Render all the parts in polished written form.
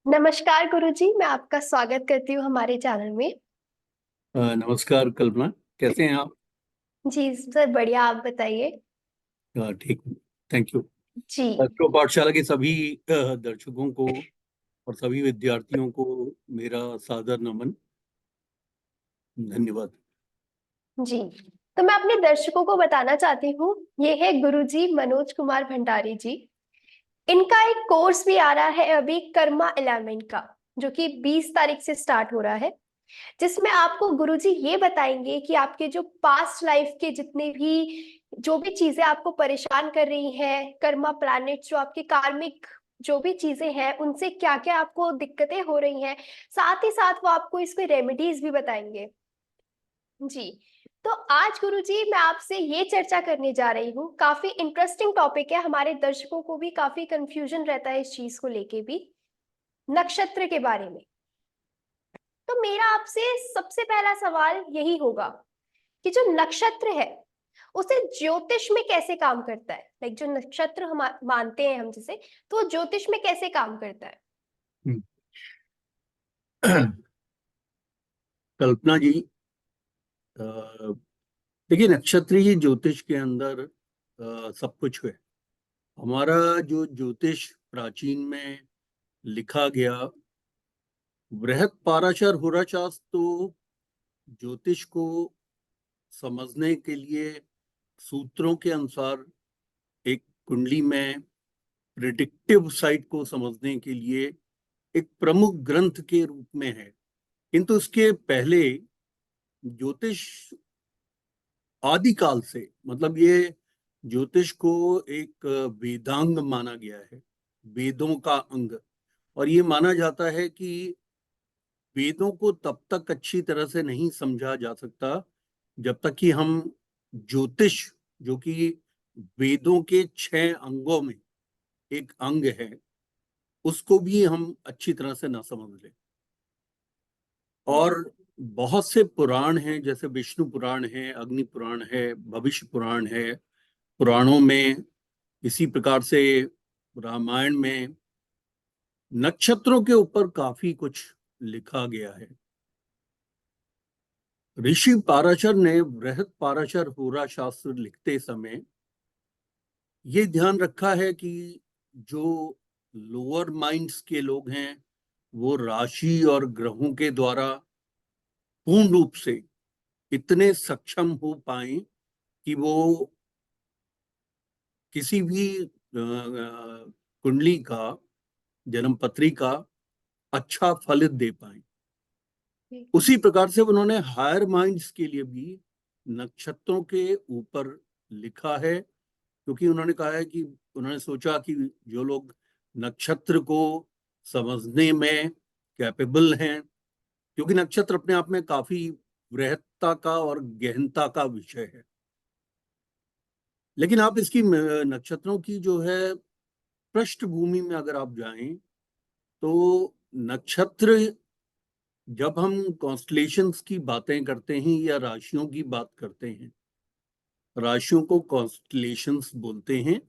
नमस्कार गुरुजी, मैं आपका स्वागत करती हूँ हमारे चैनल में। नमस्कार कल्पना। कैसे हैं आप? जी सर, बढ़िया। आप बताइए। ठीक हूँ। Thank you. जी। एस्ट्रो पाठशाला के सभी दर्शकों को और सभी विद्यार्थियों को मेरा सादर नमन। धन्यवाद। जी, तो मैं अपने दर्शकों को बताना चाहती हूँ, ये है गुरुजी मनोज कुमार भंडारी जी। इनका एक कोर्स भी आ रहा है अभी, कर्मा एलाइनमेंट का, जो कि 20 तारीख से स्टार्ट हो रहा है, जिसमें आपको गुरुजी ये बताएंगे कि आपके जो पास्ट लाइफ के जितने भी जो भी चीजें आपको परेशान कर रही हैं, कर्मा प्लैनेट जो आपके कार्मिक जो भी चीजें हैं, उनसे क्या क्या आपको दिक्कतें हो रही हैं, साथ ही साथ वो आपको इसके रेमेडीज भी बताएंगे। जी। तो आज गुरुजी मैं आपसे ये चर्चा करने जा रही हूँ, काफी इंटरेस्टिंग टॉपिक है, हमारे दर्शकों को भी काफी कंफ्यूजन रहता है इस चीज को लेके भी, नक्षत्र के बारे में। तो मेरा आपसे सबसे पहला सवाल यही होगा कि जो नक्षत्र है उसे ज्योतिष में कैसे काम करता है, लाइक जो नक्षत्र हम मानते हैं हम जिसे, तो वो ज्योतिष में कैसे काम करता है। हम्म। कल्पना जी, अ, देखिए, नक्षत्रीय ज्योतिष के अंदर सब कुछ है। हमारा जो ज्योतिष प्राचीन में लिखा गया, बृहत पाराशर होराशास्त्र तो ज्योतिष को समझने के लिए सूत्रों के अनुसार एक कुंडली में प्रिडिक्टिव साइट को समझने के लिए एक प्रमुख ग्रंथ के रूप में है। किंतु उसके पहले ज्योतिष आदिकाल से, मतलब ये ज्योतिष को एक वेदांग माना गया है, वेदों का अंग। और ये माना जाता है कि वेदों को तब तक अच्छी तरह से नहीं समझा जा सकता जब तक कि हम ज्योतिष, जो कि वेदों के 6 अंगों में एक अंग है, उसको भी हम अच्छी तरह से ना समझ लें। और बहुत से पुराण हैं, जैसे विष्णु पुराण है, अग्नि पुराण है, भविष्य पुराण है। पुराणों में इसी प्रकार से रामायण में नक्षत्रों के ऊपर काफी कुछ लिखा गया है। ऋषि पाराशर ने बृहत पाराशर होरा शास्त्र लिखते समय ये ध्यान रखा है कि जो लोअर माइंड्स के लोग हैं वो राशि और ग्रहों के द्वारा पूर्ण रूप से इतने सक्षम हो पाए कि वो किसी भी कुंडली का, जन्म पत्री का अच्छा फलित दे पाए। जी। उसी प्रकार से उन्होंने हायर माइंड्स के लिए भी नक्षत्रों के ऊपर लिखा है, क्योंकि उन्होंने कहा है कि उन्होंने सोचा कि जो लोग नक्षत्र को समझने में कैपेबल हैं, क्योंकि नक्षत्र अपने आप में काफी बृहत्ता का और गहनता का विषय है। लेकिन आप इसकी नक्षत्रों की जो है पृष्ठभूमि में अगर आप जाएं, तो नक्षत्र, जब हम कॉन्स्टलेशंस की बातें करते हैं या राशियों की बात करते हैं, राशियों को कॉन्स्टलेशंस बोलते हैं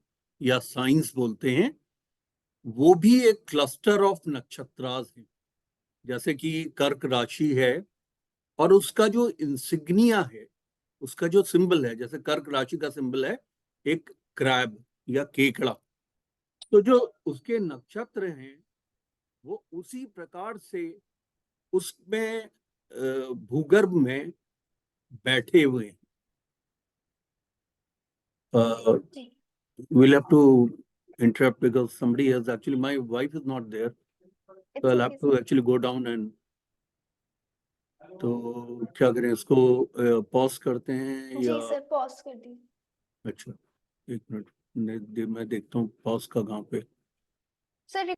या साइंस बोलते हैं। वो भी एक क्लस्टर ऑफ नक्षत्रास है। जैसे कि कर्क राशि है और उसका जो इंसिग्निया है, उसका जो सिंबल है, जैसे कर्क राशि का सिंबल है एक क्रैब या केकड़ा, तो जो उसके नक्षत्र हैं वो उसी प्रकार से उसमें भूगर्भ में बैठे हुए हैं। जी। We'll have to interrupt because somebody has actually, my wife is not there, so it's I'll okay have to sir. actually go down and, तो क्या करें इसको, पॉज करते हैं या? जी सर, पॉज कर दी। अच्छा, 1 मिनट। मैं देखता हूँ पॉज का कहाँ पे। सर।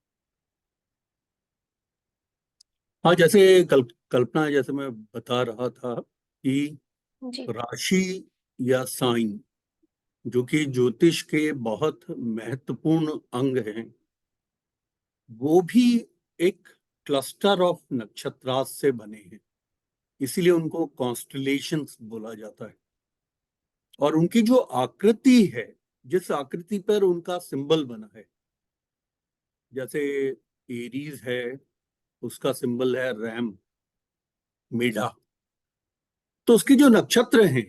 हाँ, जैसे कल्पना, जैसे मैं बता रहा था कि जी। राशि या साइन, जो कि ज्योतिष के बहुत महत्वपूर्ण अंग हैं, वो भी एक क्लस्टर ऑफ नक्षत्रास से बने हैं। इसीलिए उनको कॉन्स्टलेशंस बोला जाता है। और उनकी जो आकृति है, जिस आकृति पर उनका सिंबल बना है, जैसे एरीज है, उसका सिंबल है रैम, मेढा। तो उसके जो नक्षत्र हैं,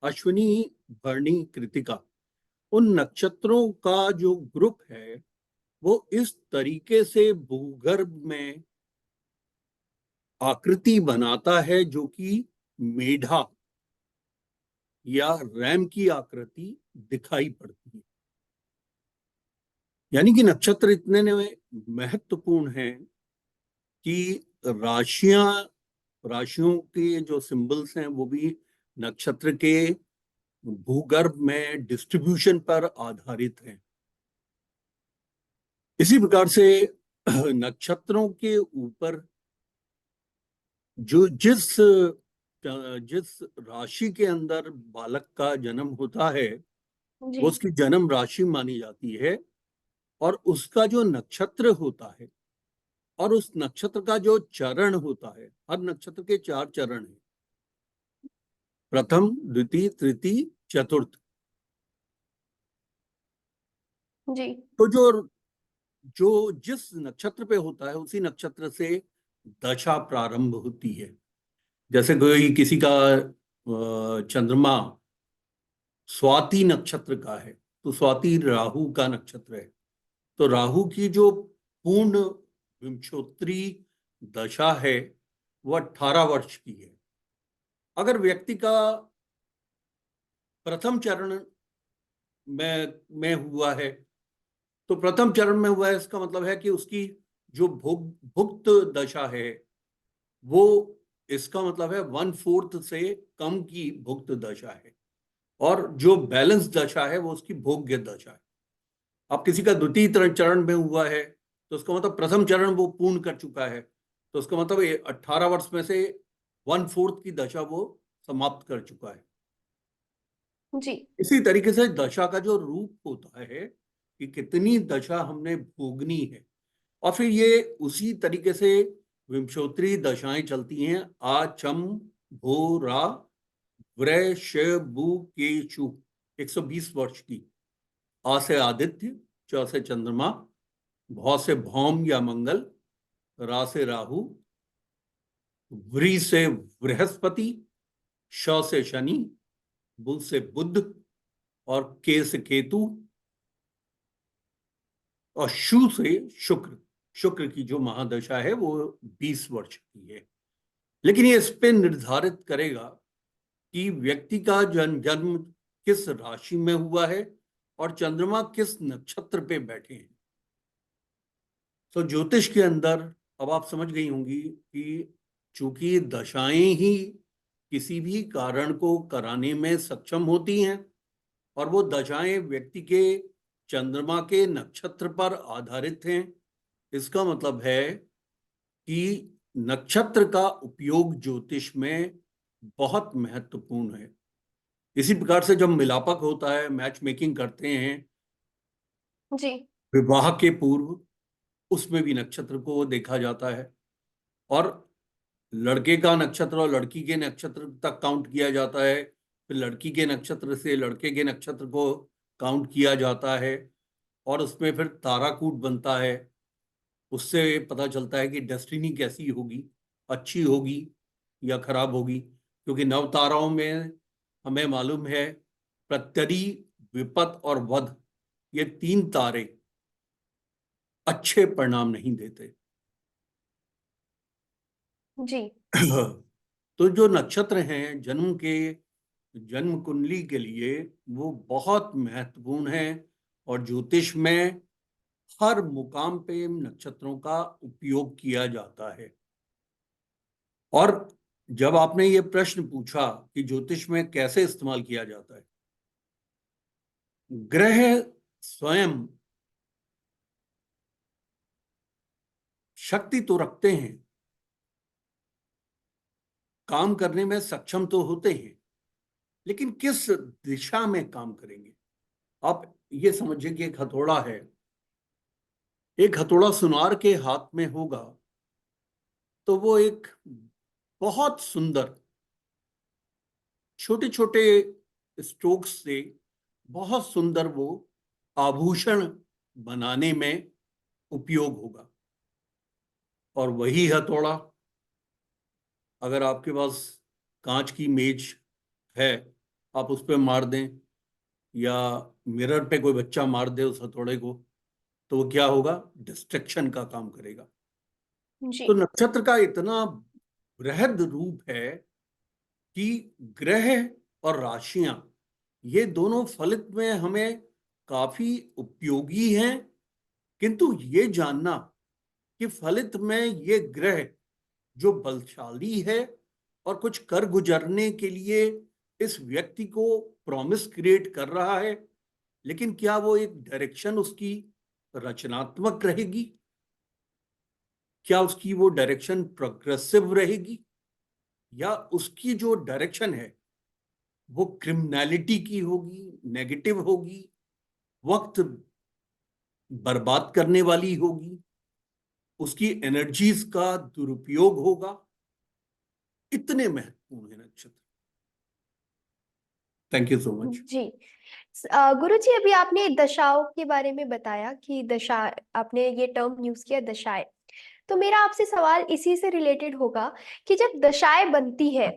अश्विनी, भरणी, कृतिका, उन नक्षत्रों का जो ग्रुप है वो इस तरीके से भूगर्भ में आकृति बनाता है जो कि मेढा या रैम की आकृति दिखाई पड़ती है। यानी कि नक्षत्र इतने महत्वपूर्ण हैं कि राशियां, राशियों के जो सिंबल्स हैं वो भी नक्षत्र के भूगर्भ में डिस्ट्रीब्यूशन पर आधारित हैं। इसी प्रकार से नक्षत्रों के ऊपर जो जिस जिस राशि के अंदर बालक का जन्म होता है जी। वो उसकी जन्म राशि मानी जाती है, और उसका जो नक्षत्र होता है और उस नक्षत्र का जो चरण होता है, हर नक्षत्र के 4 चरण हैं, प्रथम, द्वितीय, तृतीय, चतुर्थ। जी। तो जो जो जिस नक्षत्र पे होता है उसी नक्षत्र से दशा प्रारंभ होती है। जैसे कोई किसी का चंद्रमा स्वाति नक्षत्र का है तो स्वाति राहु का नक्षत्र है, तो राहु की जो पूर्ण विंशोत्तरी दशा है वो 18 वर्ष की है। अगर व्यक्ति का प्रथम चरण में हुआ है तो प्रथम चरण में हुआ है, इसका मतलब है कि उसकी जो भुक्त दशा है वो, इसका मतलब है 1/4 से कम की भुक्त दशा है, और जो बैलेंस दशा है वो उसकी भोग्य दशा है। अब किसी का द्वितीय चरण में हुआ है तो उसका मतलब प्रथम चरण वो पूर्ण कर चुका है, तो उसका मतलब 18 वर्ष में से 1/4 की दशा वो समाप्त कर चुका है। जी। इसी तरीके से दशा का जो रूप होता है कि कितनी दशा हमने भोगनी है, और फिर ये उसी तरीके से विंशोत्तरी दशाएं चलती हैं। आ, चम, भो, रा, व्रय, श, बु, के, छु, 120 वर्ष की। आ से आदित्य, च से चंद्रमा, भौ से भौम या मंगल, रा से राहु, व्री से बृहस्पति, श से शनि, बु से बुध, और के से केतु, और शु से शुक्र। शुक्र की जो महादशा है वो 20 वर्ष की है। लेकिन ये इस पे निर्धारित करेगा कि व्यक्ति का जन्म किस राशि में हुआ है और चंद्रमा किस नक्षत्र पे बैठे हैं। तो ज्योतिष के अंदर अब आप समझ गई होंगी कि चूंकि दशाएं ही किसी भी कारण को कराने में सक्षम होती हैं, और वो दशाएं व्यक्ति के चंद्रमा के नक्षत्र पर आधारित हैं, इसका मतलब है कि नक्षत्र का उपयोग ज्योतिष में बहुत महत्वपूर्ण है। इसी प्रकार से जब मिलापक होता है, मैच मेकिंग करते हैं जी। विवाह के पूर्व, उसमें भी नक्षत्र को देखा जाता है, और लड़के का नक्षत्र और लड़की के नक्षत्र तक काउंट किया जाता है, फिर लड़की के नक्षत्र से लड़के के नक्षत्र को काउंट किया जाता है, और उसमें फिर ताराकूट बनता है। उससे पता चलता है कि डेस्टिनी कैसी होगी, अच्छी होगी या खराब होगी, क्योंकि नव ताराओं में हमें मालूम है प्रत्यरि, विपत और वध, ये 3 तारे अच्छे परिणाम नहीं देते। जी। तो जो नक्षत्र हैं जन्म के, जन्म कुंडली के लिए वो बहुत महत्वपूर्ण है, और ज्योतिष में हर मुकाम पे नक्षत्रों का उपयोग किया जाता है। और जब आपने ये प्रश्न पूछा कि ज्योतिष में कैसे इस्तेमाल किया जाता है, ग्रह स्वयं शक्ति तो रखते हैं, काम करने में सक्षम तो होते हैं, लेकिन किस दिशा में काम करेंगे। आप ये समझिए कि एक हथौड़ा है, एक हथौड़ा सुनार के हाथ में होगा तो वो एक बहुत सुंदर छोटे छोटे स्ट्रोक्स से बहुत सुंदर वो आभूषण बनाने में उपयोग होगा। और वही हथौड़ा अगर आपके पास कांच की मेज है, आप उस पर मार दें या मिरर पे कोई बच्चा मार दे उस हथौड़े को, तो वो क्या होगा? डिस्ट्रक्शन का काम करेगा। जी। तो नक्षत्र का इतना बृहद रूप है कि ग्रह और राशियां ये दोनों फलित में हमें काफी उपयोगी हैं, किंतु ये जानना कि फलित में ये ग्रह जो बलशाली है और कुछ कर गुजरने के लिए इस व्यक्ति को प्रॉमिस क्रिएट कर रहा है, लेकिन क्या वो एक डायरेक्शन उसकी रचनात्मक रहेगी? क्या उसकी वो डायरेक्शन प्रोग्रेसिव रहेगी, या उसकी जो डायरेक्शन है वो क्रिमिनलिटी की होगी, नेगेटिव होगी, वक्त बर्बाद करने वाली होगी, उसकी एनर्जीज का दुरुपयोग होगा? इतने महत्वपूर्ण है नक्षत्र। Thank you so much. जी। गुरुजी, अभी आपने दशाओं के बारे में बताया कि दशा, आपने ये टर्म यूज किया दशाएं। तो मेरा आपसे सवाल इसी से रिलेटेड होगा कि जब दशाएं बनती है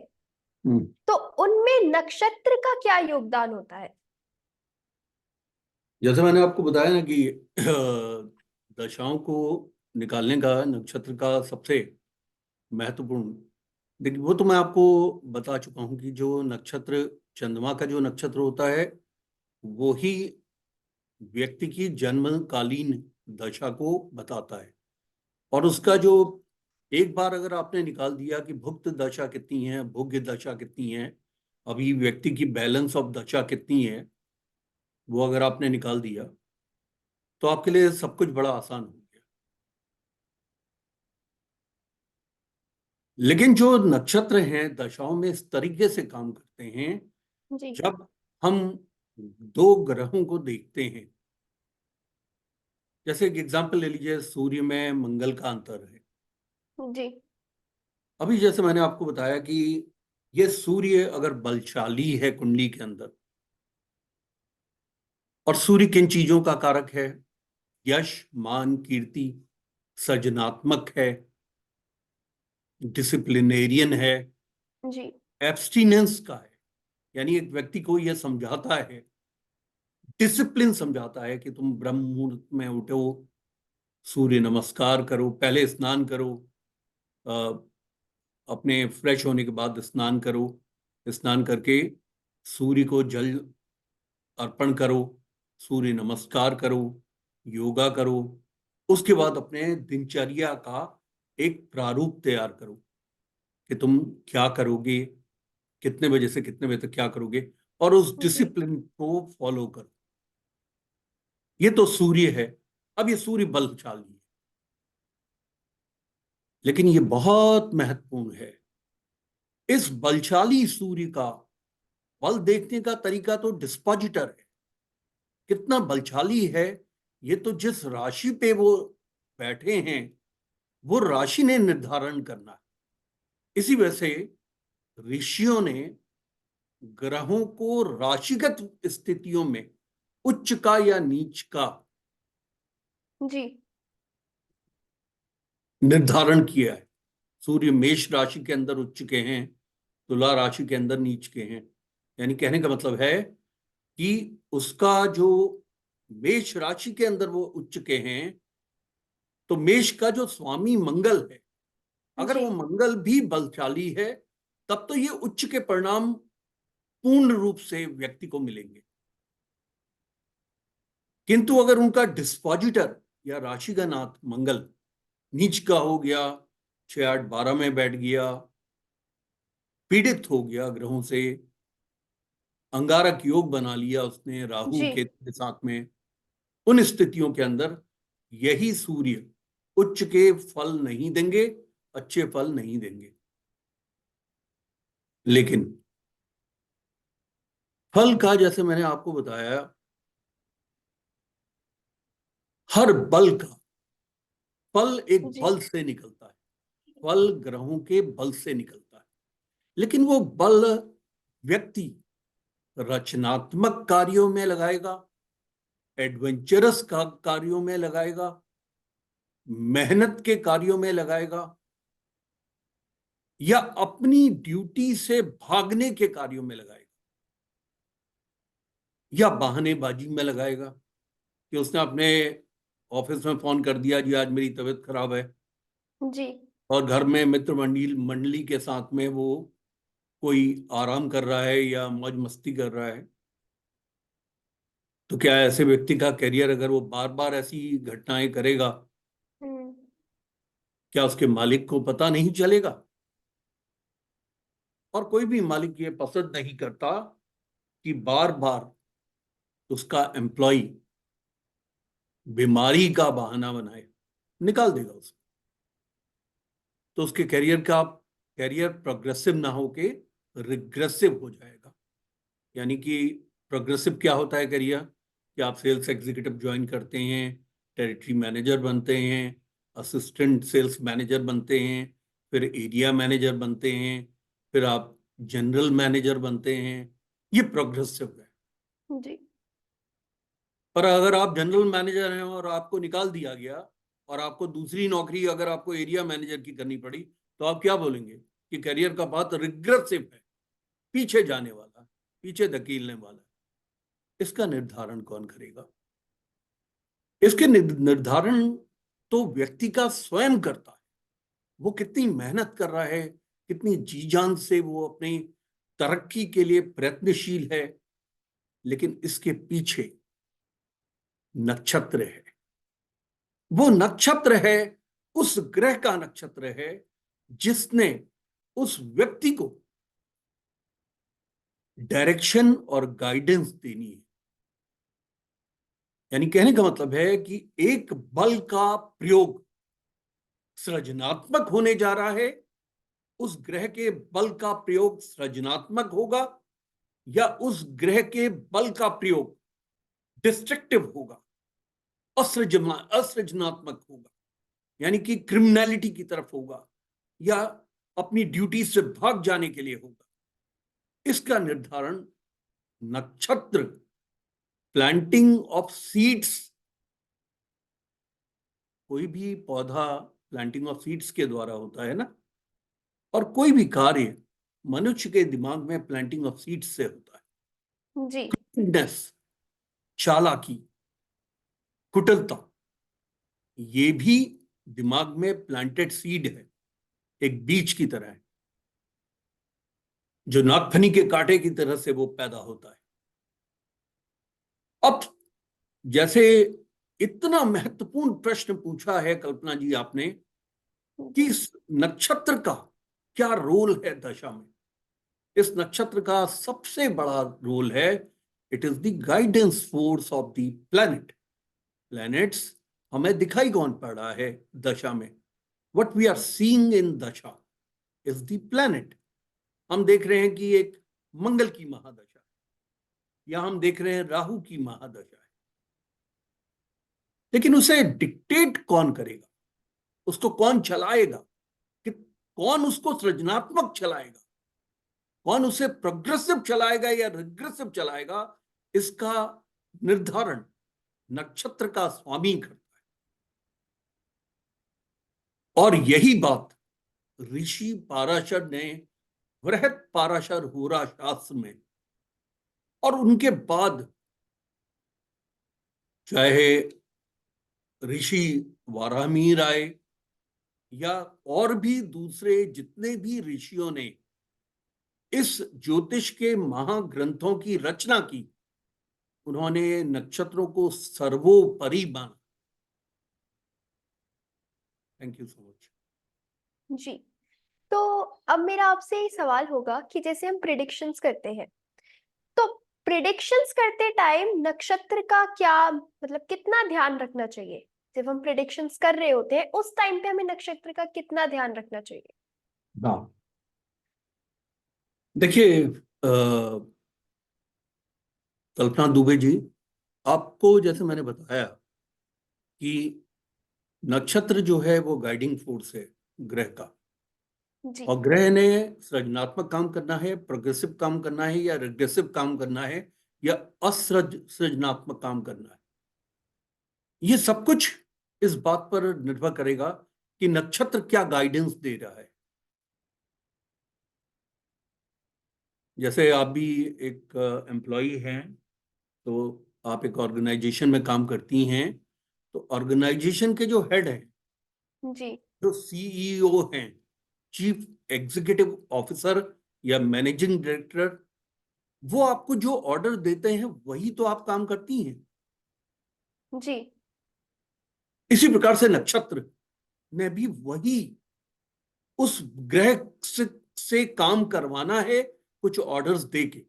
तो उनमें नक्षत्र का क्या योगदान होता है? जैसे मैंने आपको बताया ना कि दशाओं को निकालने का नक्षत्र का सबसे महत्वपूर्ण, देखिए वो तो मैं आपको बता चुका हूं कि जो नक्षत्र, चंद्रमा का जो नक्षत्र होता है वो ही व्यक्ति की जन्मकालीन दशा को बताता है। और उसका जो, एक बार अगर आपने निकाल दिया कि भुक्त दशा कितनी है, भोग्य दशा कितनी है, अभी व्यक्ति की बैलेंस ऑफ दशा कितनी है, वो अगर आपने निकाल दिया तो आपके लिए सब कुछ बड़ा आसान हो गया। लेकिन जो नक्षत्र हैं दशाओं में इस तरीके से काम करते हैं, जी। जब हम दो ग्रहों को देखते हैं, जैसे एक एग्जांपल ले लीजिए, सूर्य में मंगल का अंतर है। जी। अभी जैसे मैंने आपको बताया कि ये सूर्य अगर बलशाली है कुंडली के अंदर, और सूर्य किन चीजों का कारक है? यश, मान, कीर्ति, सृजनात्मक है, डिसिप्लिनेरियन है, जी। एब्स्टिनेंस का है। यानी एक व्यक्ति को यह समझाता है, डिसिप्लिन समझाता है कि तुम ब्रह्म मुहूर्त में उठो, सूर्य नमस्कार करो, पहले स्नान करो, अपने फ्रेश होने के बाद स्नान करो, स्नान करके सूर्य को जल अर्पण करो, सूर्य नमस्कार करो, योगा करो, उसके बाद अपने दिनचर्या का एक प्रारूप तैयार करो कि तुम क्या करोगे, कितने बजे से कितने बजे तक क्या करोगे, और उस जी। डिसिप्लिन को फॉलो करो। ये तो सूर्य है। अब ये सूर्य बलशाली है, लेकिन ये बहुत महत्वपूर्ण है। इस बलशाली सूर्य का बल देखने का तरीका तो डिस्पोजिटर है, कितना बलशाली है। ये तो जिस राशि पे वो बैठे हैं वो राशि ने निर्धारण करना है। इसी वजह से ऋषियों ने ग्रहों को राशिगत स्थितियों में उच्च का या नीच का जी। निर्धारण किया है। सूर्य मेष राशि के अंदर उच्च के हैं, तुला राशि के अंदर नीच के हैं। यानी कहने का मतलब है कि उसका जो मेष राशि के अंदर वो उच्च के हैं, तो मेष का जो स्वामी मंगल है, अगर जी। वो मंगल भी बलशाली है, तब तो ये उच्च के परिणाम पूर्ण रूप से व्यक्ति को मिलेंगे। किंतु अगर उनका डिस्पोजिटर या राशि का नाथ मंगल नीच का हो गया, 6 8 12 में बैठ गया, पीड़ित हो गया ग्रहों से, अंगारक योग बना लिया उसने राहु जी। केतु के साथ में, उन स्थितियों के अंदर यही सूर्य उच्च के फल नहीं देंगे, अच्छे फल नहीं देंगे। लेकिन फल का, जैसे मैंने आपको बताया, हर बल का फल एक जी। बल से निकलता है, फल ग्रहों के बल से निकलता है। लेकिन वो बल व्यक्ति रचनात्मक कार्यों में लगाएगा, एडवेंचरस कार्यों में लगाएगा, मेहनत के कार्यों में लगाएगा या अपनी ड्यूटी से भागने के कार्यों में लगाएगा या बहानेबाजी में लगाएगा कि उसने अपने ऑफिस में फोन कर दिया, जी आज मेरी तबीयत खराब है, जी। और घर में मित्र मंडली के साथ में वो कोई आराम कर रहा है या मौज मस्ती कर रहा है। तो क्या ऐसे व्यक्ति का करियर, अगर वो बार बार ऐसी घटनाएं करेगा, हम्म। क्या उसके मालिक को पता नहीं चलेगा? और कोई भी मालिक ये पसंद नहीं करता कि बार बार उसका एम्प्लॉय बीमारी का बहाना बनाए, निकाल देगा उसको। तो उसके करियर प्रोग्रेसिव ना होके रिग्रेसिव हो जाएगा। यानी कि प्रोग्रेसिव क्या होता है करियर, कि आप सेल्स एग्जीक्यूटिव ज्वाइन करते हैं, टेरिटरी मैनेजर बनते हैं, असिस्टेंट सेल्स मैनेजर बनते हैं, फिर एरिया मैनेजर बनते हैं, फिर आप जनरल मैनेजर बनते हैं। ये प्रोग्रेसिव है। जी। पर अगर आप जनरल मैनेजर हैं और आपको निकाल दिया गया और आपको दूसरी नौकरी अगर आपको एरिया मैनेजर की करनी पड़ी, तो आप क्या बोलेंगे कि करियर का पाथ रिग्रेसिव है, पीछे जाने वाला, पीछे धकेलने वाला। इसका निर्धारण कौन करेगा? इसके निर्धारण तो व्यक्ति का स्वयं करता है। वो कितनी मेहनत कर रहा है, कितनी जी जान से वो अपनी तरक्की के लिए प्रयत्नशील है। लेकिन इसके पीछे नक्षत्र है। वो नक्षत्र है, उस ग्रह का नक्षत्र है जिसने उस व्यक्ति को डायरेक्शन और गाइडेंस देनी है। यानी कहने का मतलब है कि एक बल का प्रयोग सृजनात्मक होने जा रहा है। उस ग्रह के बल का प्रयोग सृजनात्मक होगा या उस ग्रह के बल का प्रयोग डिस्ट्रक्टिव होगा, असृजनात्मक होगा, यानी कि क्रिमिनलिटी की तरफ होगा या अपनी ड्यूटी से भाग जाने के लिए होगा। इसका निर्धारण नक्षत्र, प्लांटिंग ऑफ सीड्स, कोई भी पौधा प्लांटिंग ऑफ सीड्स के द्वारा होता है ना, और कोई भी कार्य मनुष्य के दिमाग में प्लांटिंग ऑफ सीड्स से होता है। जी। क्विकनेस, चालाकी, कुटिलता, ये भी दिमाग में प्लांटेड सीड है, एक बीज की तरह है जो नागफनी के कांटे की तरह से वो पैदा होता है। अब जैसे इतना महत्वपूर्ण प्रश्न पूछा है कल्पना जी आपने कि इस नक्षत्र का क्या रोल है दशा में। इस नक्षत्र का सबसे बड़ा रोल है, it is the guidance force of the planet. Planets हमें दिखाई कौन पड़ रहा है दशा में? What we are seeing in dasha is the planet. हम देख रहे हैं कि एक मंगल की महादशा है, या हम देख रहे हैं राहु की महादशा है। लेकिन उसे डिक्टेट कौन करेगा, उसको कौन चलाएगा, कि कौन उसको सृजनात्मक चलाएगा, कौन उसे प्रोग्रेसिव चलाएगा या रिग्रेसिव चलाएगा, इसका निर्धारण नक्षत्र का स्वामी करता है। और यही बात ऋषि पाराशर ने बृहत पाराशर होरा शास्त्र में, और उनके बाद चाहे ऋषि वाराहमिहिर आए या और भी दूसरे जितने भी ऋषियों ने इस ज्योतिष के महाग्रंथों की रचना की, उन्होंने नक्षत्रों को सर्वोपरि माना। Thank you so much. जी। तो अब मेरा आपसे ये सवाल होगा कि जैसे हम प्रिडिक्शंस करते हैं, तो प्रिडिक्शंस करते टाइम नक्षत्र का क्या मतलब कितना ध्यान रखना चाहिए? जब हम प्रिडिक्शंस कर रहे होते हैं उस टाइम पे हमें नक्षत्र का कितना ध्यान रखना चाहिए? हाँ, देखिए कल्पना दुबे जी, आपको जैसे मैंने बताया कि नक्षत्र जो है वो गाइडिंग फोर्स है ग्रह का। जी। और ग्रह ने सृजनात्मक काम करना है, प्रोग्रेसिव काम करना है या रिग्रेसिव काम करना है या सृजनात्मक काम करना है, ये सब कुछ इस बात पर निर्भर करेगा कि नक्षत्र क्या गाइडेंस दे रहा है। जैसे आप भी एक एम्प्लॉय हैं, तो आप एक ऑर्गेनाइजेशन में काम करती हैं, तो ऑर्गेनाइजेशन के जो हेड हैं, जी जो सीईओ हैं, चीफ एग्जीक्यूटिव ऑफिसर या मैनेजिंग डायरेक्टर, वो आपको जो ऑर्डर देते हैं वही तो आप काम करती हैं। जी इसी प्रकार से नक्षत्र ने भी वही उस ग्रह से काम करवाना है, कुछ ऑर्डर्स देके।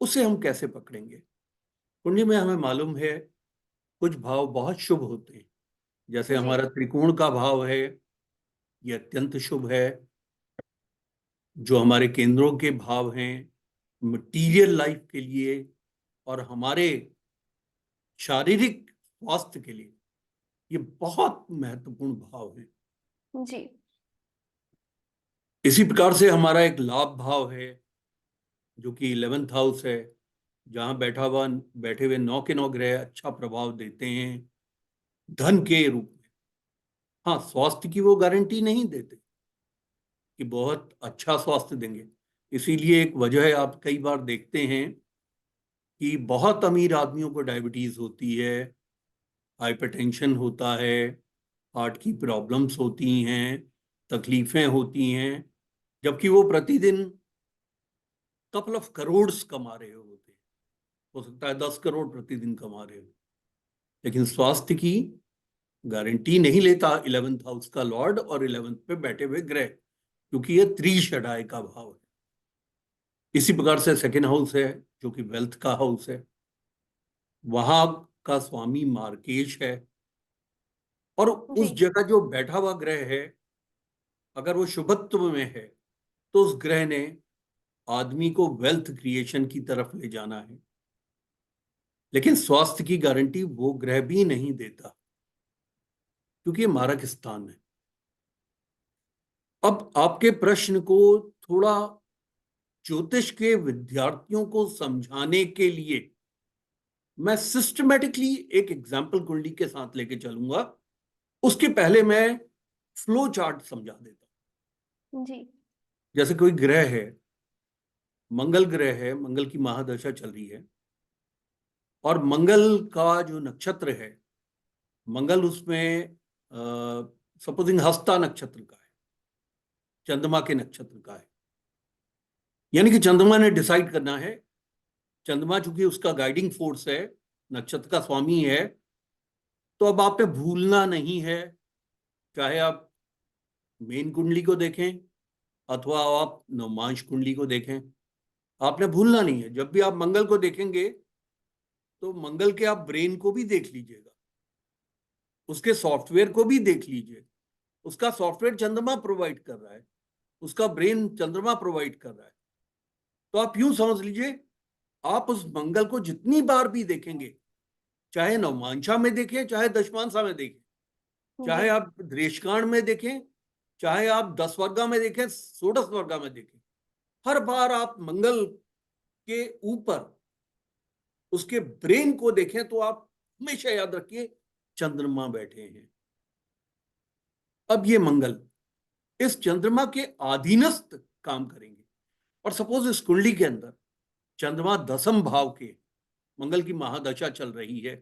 उसे हम कैसे पकड़ेंगे? कुंडली में हमें मालूम है कुछ भाव बहुत शुभ होते हैं। जैसे जी हमारा त्रिकोण का भाव है, ये अत्यंत शुभ है। जो हमारे केंद्रों के भाव हैं मटीरियल लाइफ के लिए और हमारे शारीरिक स्वास्थ्य के लिए, ये बहुत महत्वपूर्ण भाव है। जी इसी प्रकार से हमारा एक लाभ भाव है, जो कि 11th हाउस है, जहां बैठे हुए 9 के 9 ग्रह अच्छा प्रभाव देते हैं धन के रूप में। हाँ, स्वास्थ्य की वो गारंटी नहीं देते कि बहुत अच्छा स्वास्थ्य देंगे। इसीलिए एक वजह है, आप कई बार देखते हैं कि बहुत अमीर आदमियों को डायबिटीज होती है, हाइपरटेंशन होता है, हार्ट की प्रॉब्लम्स होती हैं, तकलीफें होती हैं, जबकि वो प्रतिदिन कपल ऑफ करोड़ कमा रहे होते हैं। हो सकता है 10 करोड़ प्रतिदिन कमा रहे हो, लेकिन स्वास्थ्य की गारंटी नहीं लेता 11th हाउस का लॉर्ड और 11th पे बैठे हुए ग्रह, क्योंकि ये त्रिशडाय का भाव है। इसी प्रकार से सेकेंड हाउस है, जो कि वेल्थ का हाउस है, वहां का स्वामी मार्केश है। और जी उस जगह जो बैठा हुआ ग्रह है, अगर वो शुभत्व में है, तो उस ग्रह ने आदमी को वेल्थ क्रिएशन की तरफ ले जाना है। लेकिन स्वास्थ्य की गारंटी वो ग्रह भी नहीं देता, क्योंकि ये मारक स्थान है। अब आपके प्रश्न को थोड़ा ज्योतिष के विद्यार्थियों को समझाने के लिए मैं सिस्टमेटिकली एक एग्जाम्पल कुंडली के साथ लेके चलूंगा। उसके पहले मैं फ्लो चार्ट समझा देता हूं। जी जैसे कोई ग्रह है, मंगल ग्रह है, मंगल की महादशा चल रही है, और मंगल का जो नक्षत्र है, मंगल उसमें सपोजिंग हस्ता नक्षत्र का है, चंद्रमा के नक्षत्र का है। यानी कि चंद्रमा ने डिसाइड करना है, चंद्रमा चूंकि उसका गाइडिंग फोर्स है, नक्षत्र का स्वामी है, तो अब आपने भूलना नहीं है, चाहे आप मेन कुंडली को देखें अथवा आप नवमांश कुंडली को देखें, आपने भूलना नहीं है। जब भी आप मंगल को देखेंगे तो मंगल के आप ब्रेन को भी देख लीजिएगा, उसके सॉफ्टवेयर को भी देख लीजिए। उसका सॉफ्टवेयर चंद्रमा प्रोवाइड कर रहा है, उसका ब्रेन चंद्रमा प्रोवाइड कर रहा है। तो आप यूं समझ लीजिए, आप उस मंगल को जितनी बार भी देखेंगे, चाहे नवमांशा में देखें चाहे दशमांशा में देखें, जी चाहे आप दृष्टिकांड में देखें, चाहे आप 10 वर्गा में देखें, 16 वर्गा में देखें, हर बार आप मंगल के ऊपर उसके ब्रेन को देखें तो आप हमेशा याद रखिए चंद्रमा बैठे हैं। अब ये मंगल इस चंद्रमा के अधीनस्थ काम करेंगे। और सपोज इस कुंडली के अंदर चंद्रमा 10th भाव के, मंगल की महादशा चल रही है,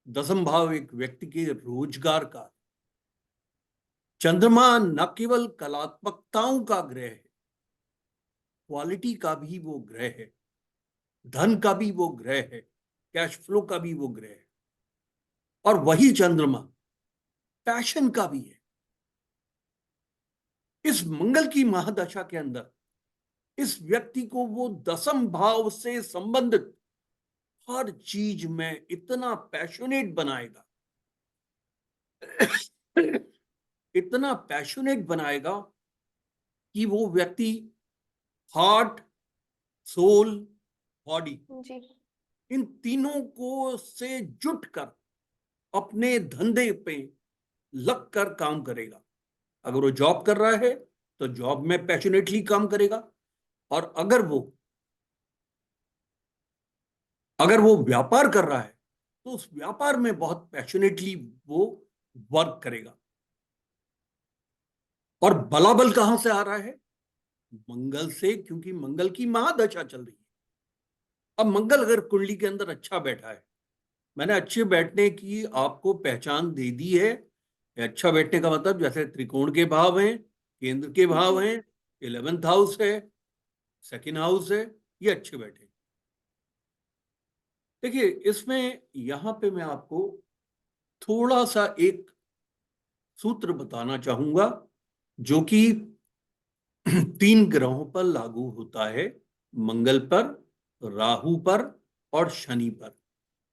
10th भाव एक व्यक्ति के रोजगार का, चंद्रमा न केवल कलात्मकताओं का ग्रह है, क्वालिटी का भी वो ग्रह है, धन का भी वो ग्रह है, कैश फ्लो का भी वो ग्रह है। और वही चंद्रमा पैशन का भी है। इस मंगल की महादशा के अंदर इस व्यक्ति को वो 10th भाव से संबंधित हर चीज में इतना पैशनेट बनाएगा, इतना पैशनेट बनाएगा कि वो व्यक्ति हार्ट, सोल, बॉडी, जी इन तीनों को से जुट कर अपने धंधे पे लग कर काम करेगा। अगर वो जॉब कर रहा है तो जॉब में पैशनेटली काम करेगा, और अगर वो व्यापार कर रहा है तो उस व्यापार में बहुत पैशनेटली वो वर्क करेगा। और बलाबल कहां से आ रहा है? मंगल से, क्योंकि मंगल की महादशा चल रही है। अब मंगल अगर कुंडली के अंदर अच्छा बैठा है, मैंने अच्छे बैठने की आपको पहचान दे दी है। अच्छा बैठने का मतलब जैसे त्रिकोण के भाव हैं, केंद्र के भाव जी हैं, 11th हाउस है, सेकंड हाउस है, ये अच्छे बैठे। देखिए इसमें यहां पे मैं आपको थोड़ा सा एक सूत्र बताना चाहूंगा जो कि 3 ग्रहों पर लागू होता है, मंगल पर, राहु पर और शनि पर।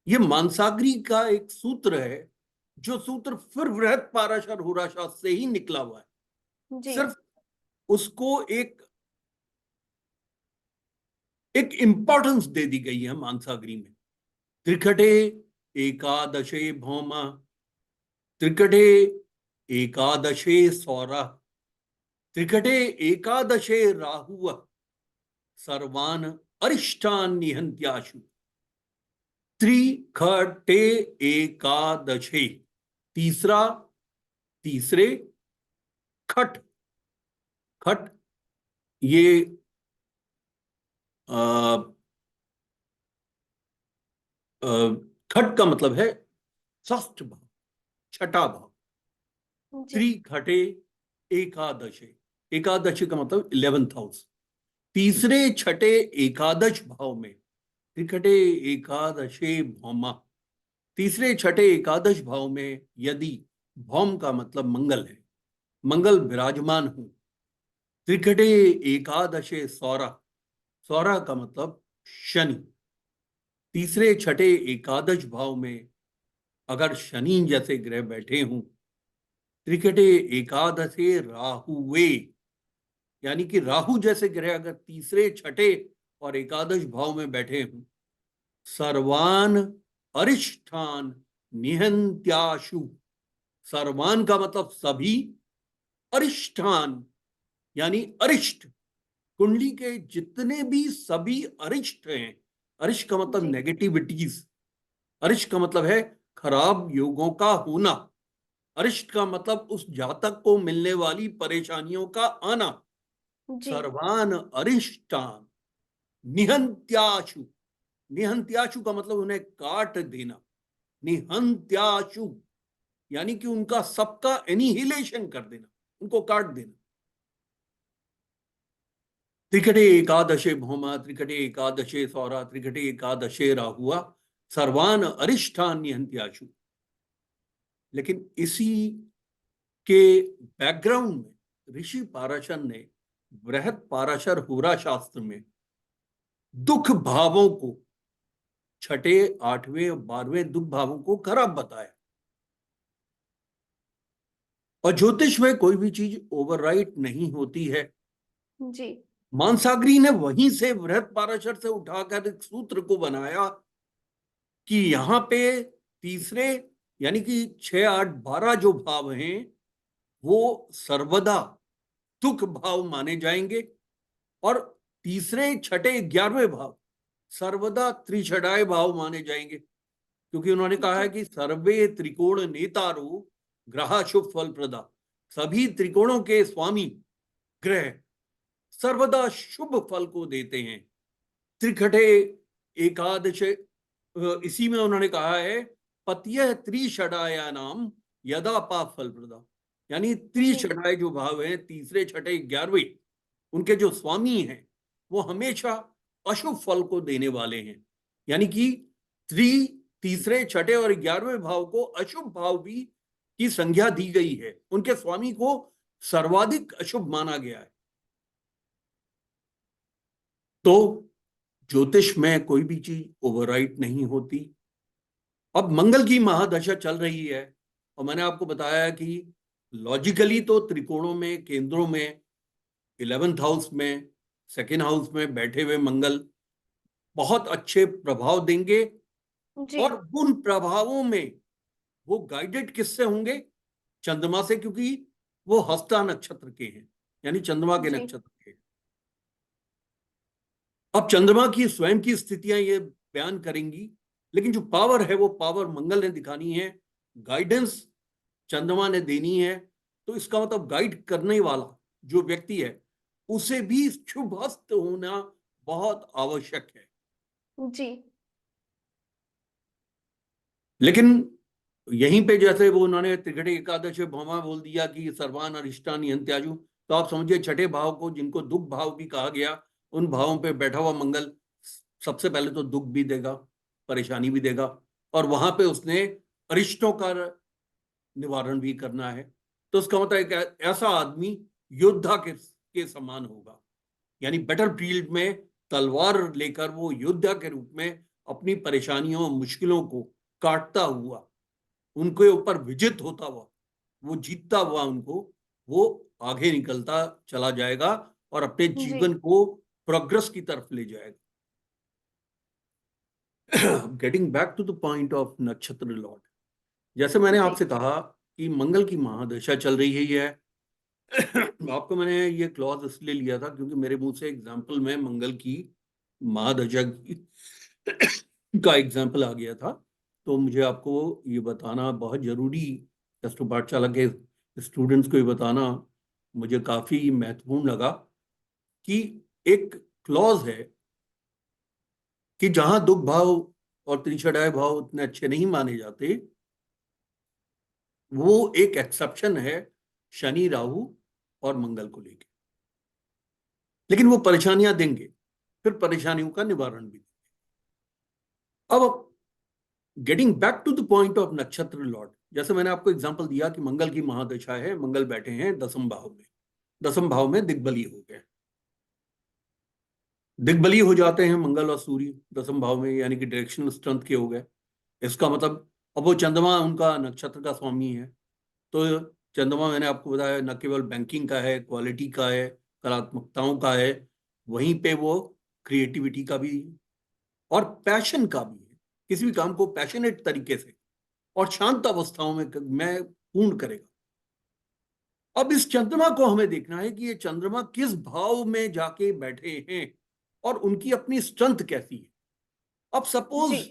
यह मानसागरी का एक सूत्र है, जो सूत्र फिर वृहत पाराशर होराशास्त्र से ही निकला हुआ है। जी सिर्फ उसको एक इंपॉर्टेंस दे दी गई है मानसागरी में। त्रिकटे एकादशे भौमा, त्रिकटे एकादशे सौरा, त्रिकटे एकादशे राहु, सर्वान अरिष्टान निहंत्याशु, त्रिखटे एकादशे, तीसरा, तीसरे, खट, खट ये आ, आ, खट का मतलब है षष्ठ भाव, छठा भाव। जी त्रिखटे एकादशे, एकादशी का मतलब 11th हाउस। तीसरे छठे एकादश भाव में, त्रिखटे एकादशे भौमा, तीसरे छठे एकादश भाव में यदि भौम का मतलब मंगल है, मंगल विराजमान हूं, त्रिकटे एकादशे सौरा, सौरा का मतलब शनि, तीसरे छठे एकादश भाव में अगर शनि जैसे ग्रह बैठे हों, त्रिकटे एकादशे राहुवे, यानी कि राहु जैसे ग्रह अगर तीसरे छठे और एकादश भाव में बैठे हों, सर्वान अरिष्ठान निहंत्याशु, सर्वान का मतलब सभी, अरिष्ठान यानी अरिष्ट, कुंडली के जितने भी सभी अरिष्ट हैं, अरिष्ट का मतलब जी नेगेटिविटीज, अरिष्ट का मतलब है खराब योगों का होना, अरिष्ट का मतलब उस जातक को मिलने वाली परेशानियों का आना। जी सर्वान अरिष्टान निहंत्याशु, निहंत्याशु का मतलब उन्हें काट देना, निहंत्याशु यानी कि उनका सबका एनिहिलेशन कर देना, उनको काट देना। त्रिकटे एकादशे भौमा, त्रिकटे एकादशे सौरा, त्रिकटे एकादशे राहुआ, सर्वान अरिष्टान निहंत्याशु। लेकिन इसी के बैकग्राउंड में ऋषि पाराशर ने बृहत पाराशर होरा शास्त्र में दुख भावों को, छठे, आठवें और 12वें दुख भावों को खराब बताया। और ज्योतिष में कोई भी चीज ओवरराइट नहीं होती है। जी मानसागरी ने वहीं से बृहत पाराशर से उठाकर एक सूत्र को बनाया कि यहां पे तीसरे यानी कि 6, 8, 12 जो भाव हैं वो सर्वदा दुख भाव माने जाएंगे, और तीसरे, छठे, 11वें भाव सर्वदा त्रिछटाए भाव माने जाएंगे, क्योंकि उन्होंने कहा जी है कि सर्वे त्रिकोण नेतारो ग्रह शुभ फल प्रदा, सभी त्रिकोणों के स्वामी ग्रह सर्वदा शुभ फल को देते हैं। त्रिखटे एकादश, इसी में उन्होंने कहा है पत्य त्रिषडाया नाम यदा पाप फल प्रदा, यानी जी त्रिषडाय जो भाव है, तीसरे, छठे, 11वें, उनके जो स्वामी हैं वो हमेशा अशुभ फल को देने वाले हैं। यानी कि त्रि, तीसरे, छठे और 11वें भाव को अशुभ भाव भी की संज्ञा दी गई है, उनके स्वामी को सर्वाधिक अशुभ माना गया है। तो ज्योतिष में कोई भी चीज ओवरराइट नहीं होती। अब मंगल की महादशा चल रही है, और मैंने आपको बताया कि लॉजिकली तो त्रिकोणों में, केंद्रों में, 11th हाउस में, सेकेंड हाउस में बैठे हुए मंगल बहुत अच्छे प्रभाव देंगे। जी और उन प्रभावों में वो गाइडेड किससे होंगे? चंद्रमा से, क्योंकि वो हस्ता नक्षत्र के हैं, यानी चंद्रमा के जी नक्षत्र के। अब चंद्रमा की स्वयं की स्थितियां ये बयान करेंगी लेकिन जो पावर है वो पावर मंगल ने दिखानी है, गाइडेंस चंद्रमा ने देनी है। तो इसका मतलब गाइड करने वाला जो व्यक्ति है उसे भी शुभस्त होना बहुत आवश्यक है। जी। लेकिन यहीं पे जैसे वो उन्होंने त्रिकटी एकादश भौमा बोल दिया कि सर्वान अरिष्टानि हन्त्याजु, तो आप समझिए छठे भाव को, जिनको दुख भाव भी कहा गया, उन भावों पे बैठा हुआ मंगल सबसे पहले तो दुख भी देगा, परेशानी भी देगा, और वहां पे उसने अरिष्टों का निवारण भी करना है। तो उसका मतलब एक ऐसा आदमी योद्धा के समान होगा, यानी बैटल फील्ड में तलवार लेकर वो योद्धा के रूप में अपनी परेशानियों मुश्किलों को काटता हुआ, उनके ऊपर विजित होता हुआ, वो जीतता हुआ उनको, वो आगे निकलता चला जाएगा और अपने जी। जीवन को प्रोग्रेस की तरफ ले जाएगा। Getting back to the point of nakshatra lord, जैसे मैंने जी। आपसे कहा कि मंगल की महादशा चल रही है। आपको मैंने ये क्लॉज इसलिए लिया था क्योंकि मेरे मुंह से एग्जाम्पल में मंगल की महादशा का एग्जाम्पल आ गया था। तो मुझे आपको ये बताना बहुत जरूरी, अस्तु पाठशाला के स्टूडेंट्स को ये बताना मुझे काफी महत्वपूर्ण लगा कि एक क्लॉज है कि जहां दुख भाव और त्रिछटाय भाव उतने अच्छे नहीं माने जाते, वो एक एक्सेप्शन है शनि राहु और मंगल को लेकर। लेकिन वो परेशानियां देंगे, फिर परेशानियों का निवारण भी। अब getting back to the point of nakshatra lord, जैसे मैंने आपको एग्जांपल दिया कि मंगल की महादशा है, मंगल बैठे हैं दसम भाव में, दसम भाव में दिग्बली हो गए, दिग्बली हो जाते हैं मंगल और सूर्य दसम भाव में, यानी कि डायरेक्शनल स्ट्रेंथ के हो गए। इसका मतलब अब वो चंद्रमा उनका नक्षत्र का स्वामी है, तो चंद्रमा मैंने आपको बताया न केवल बैंकिंग का है, क्वालिटी का है, कलात्मकताओं का है, वहीं पे वो क्रिएटिविटी का भी और पैशन का भी है, किसी भी काम को पैशनेट तरीके से और शांत अवस्थाओं में पूर्ण करेगा। अब इस चंद्रमा को हमें देखना है कि ये चंद्रमा किस भाव में जाके बैठे हैं और उनकी अपनी स्ट्रेंथ कैसी है। अब जी। सपोज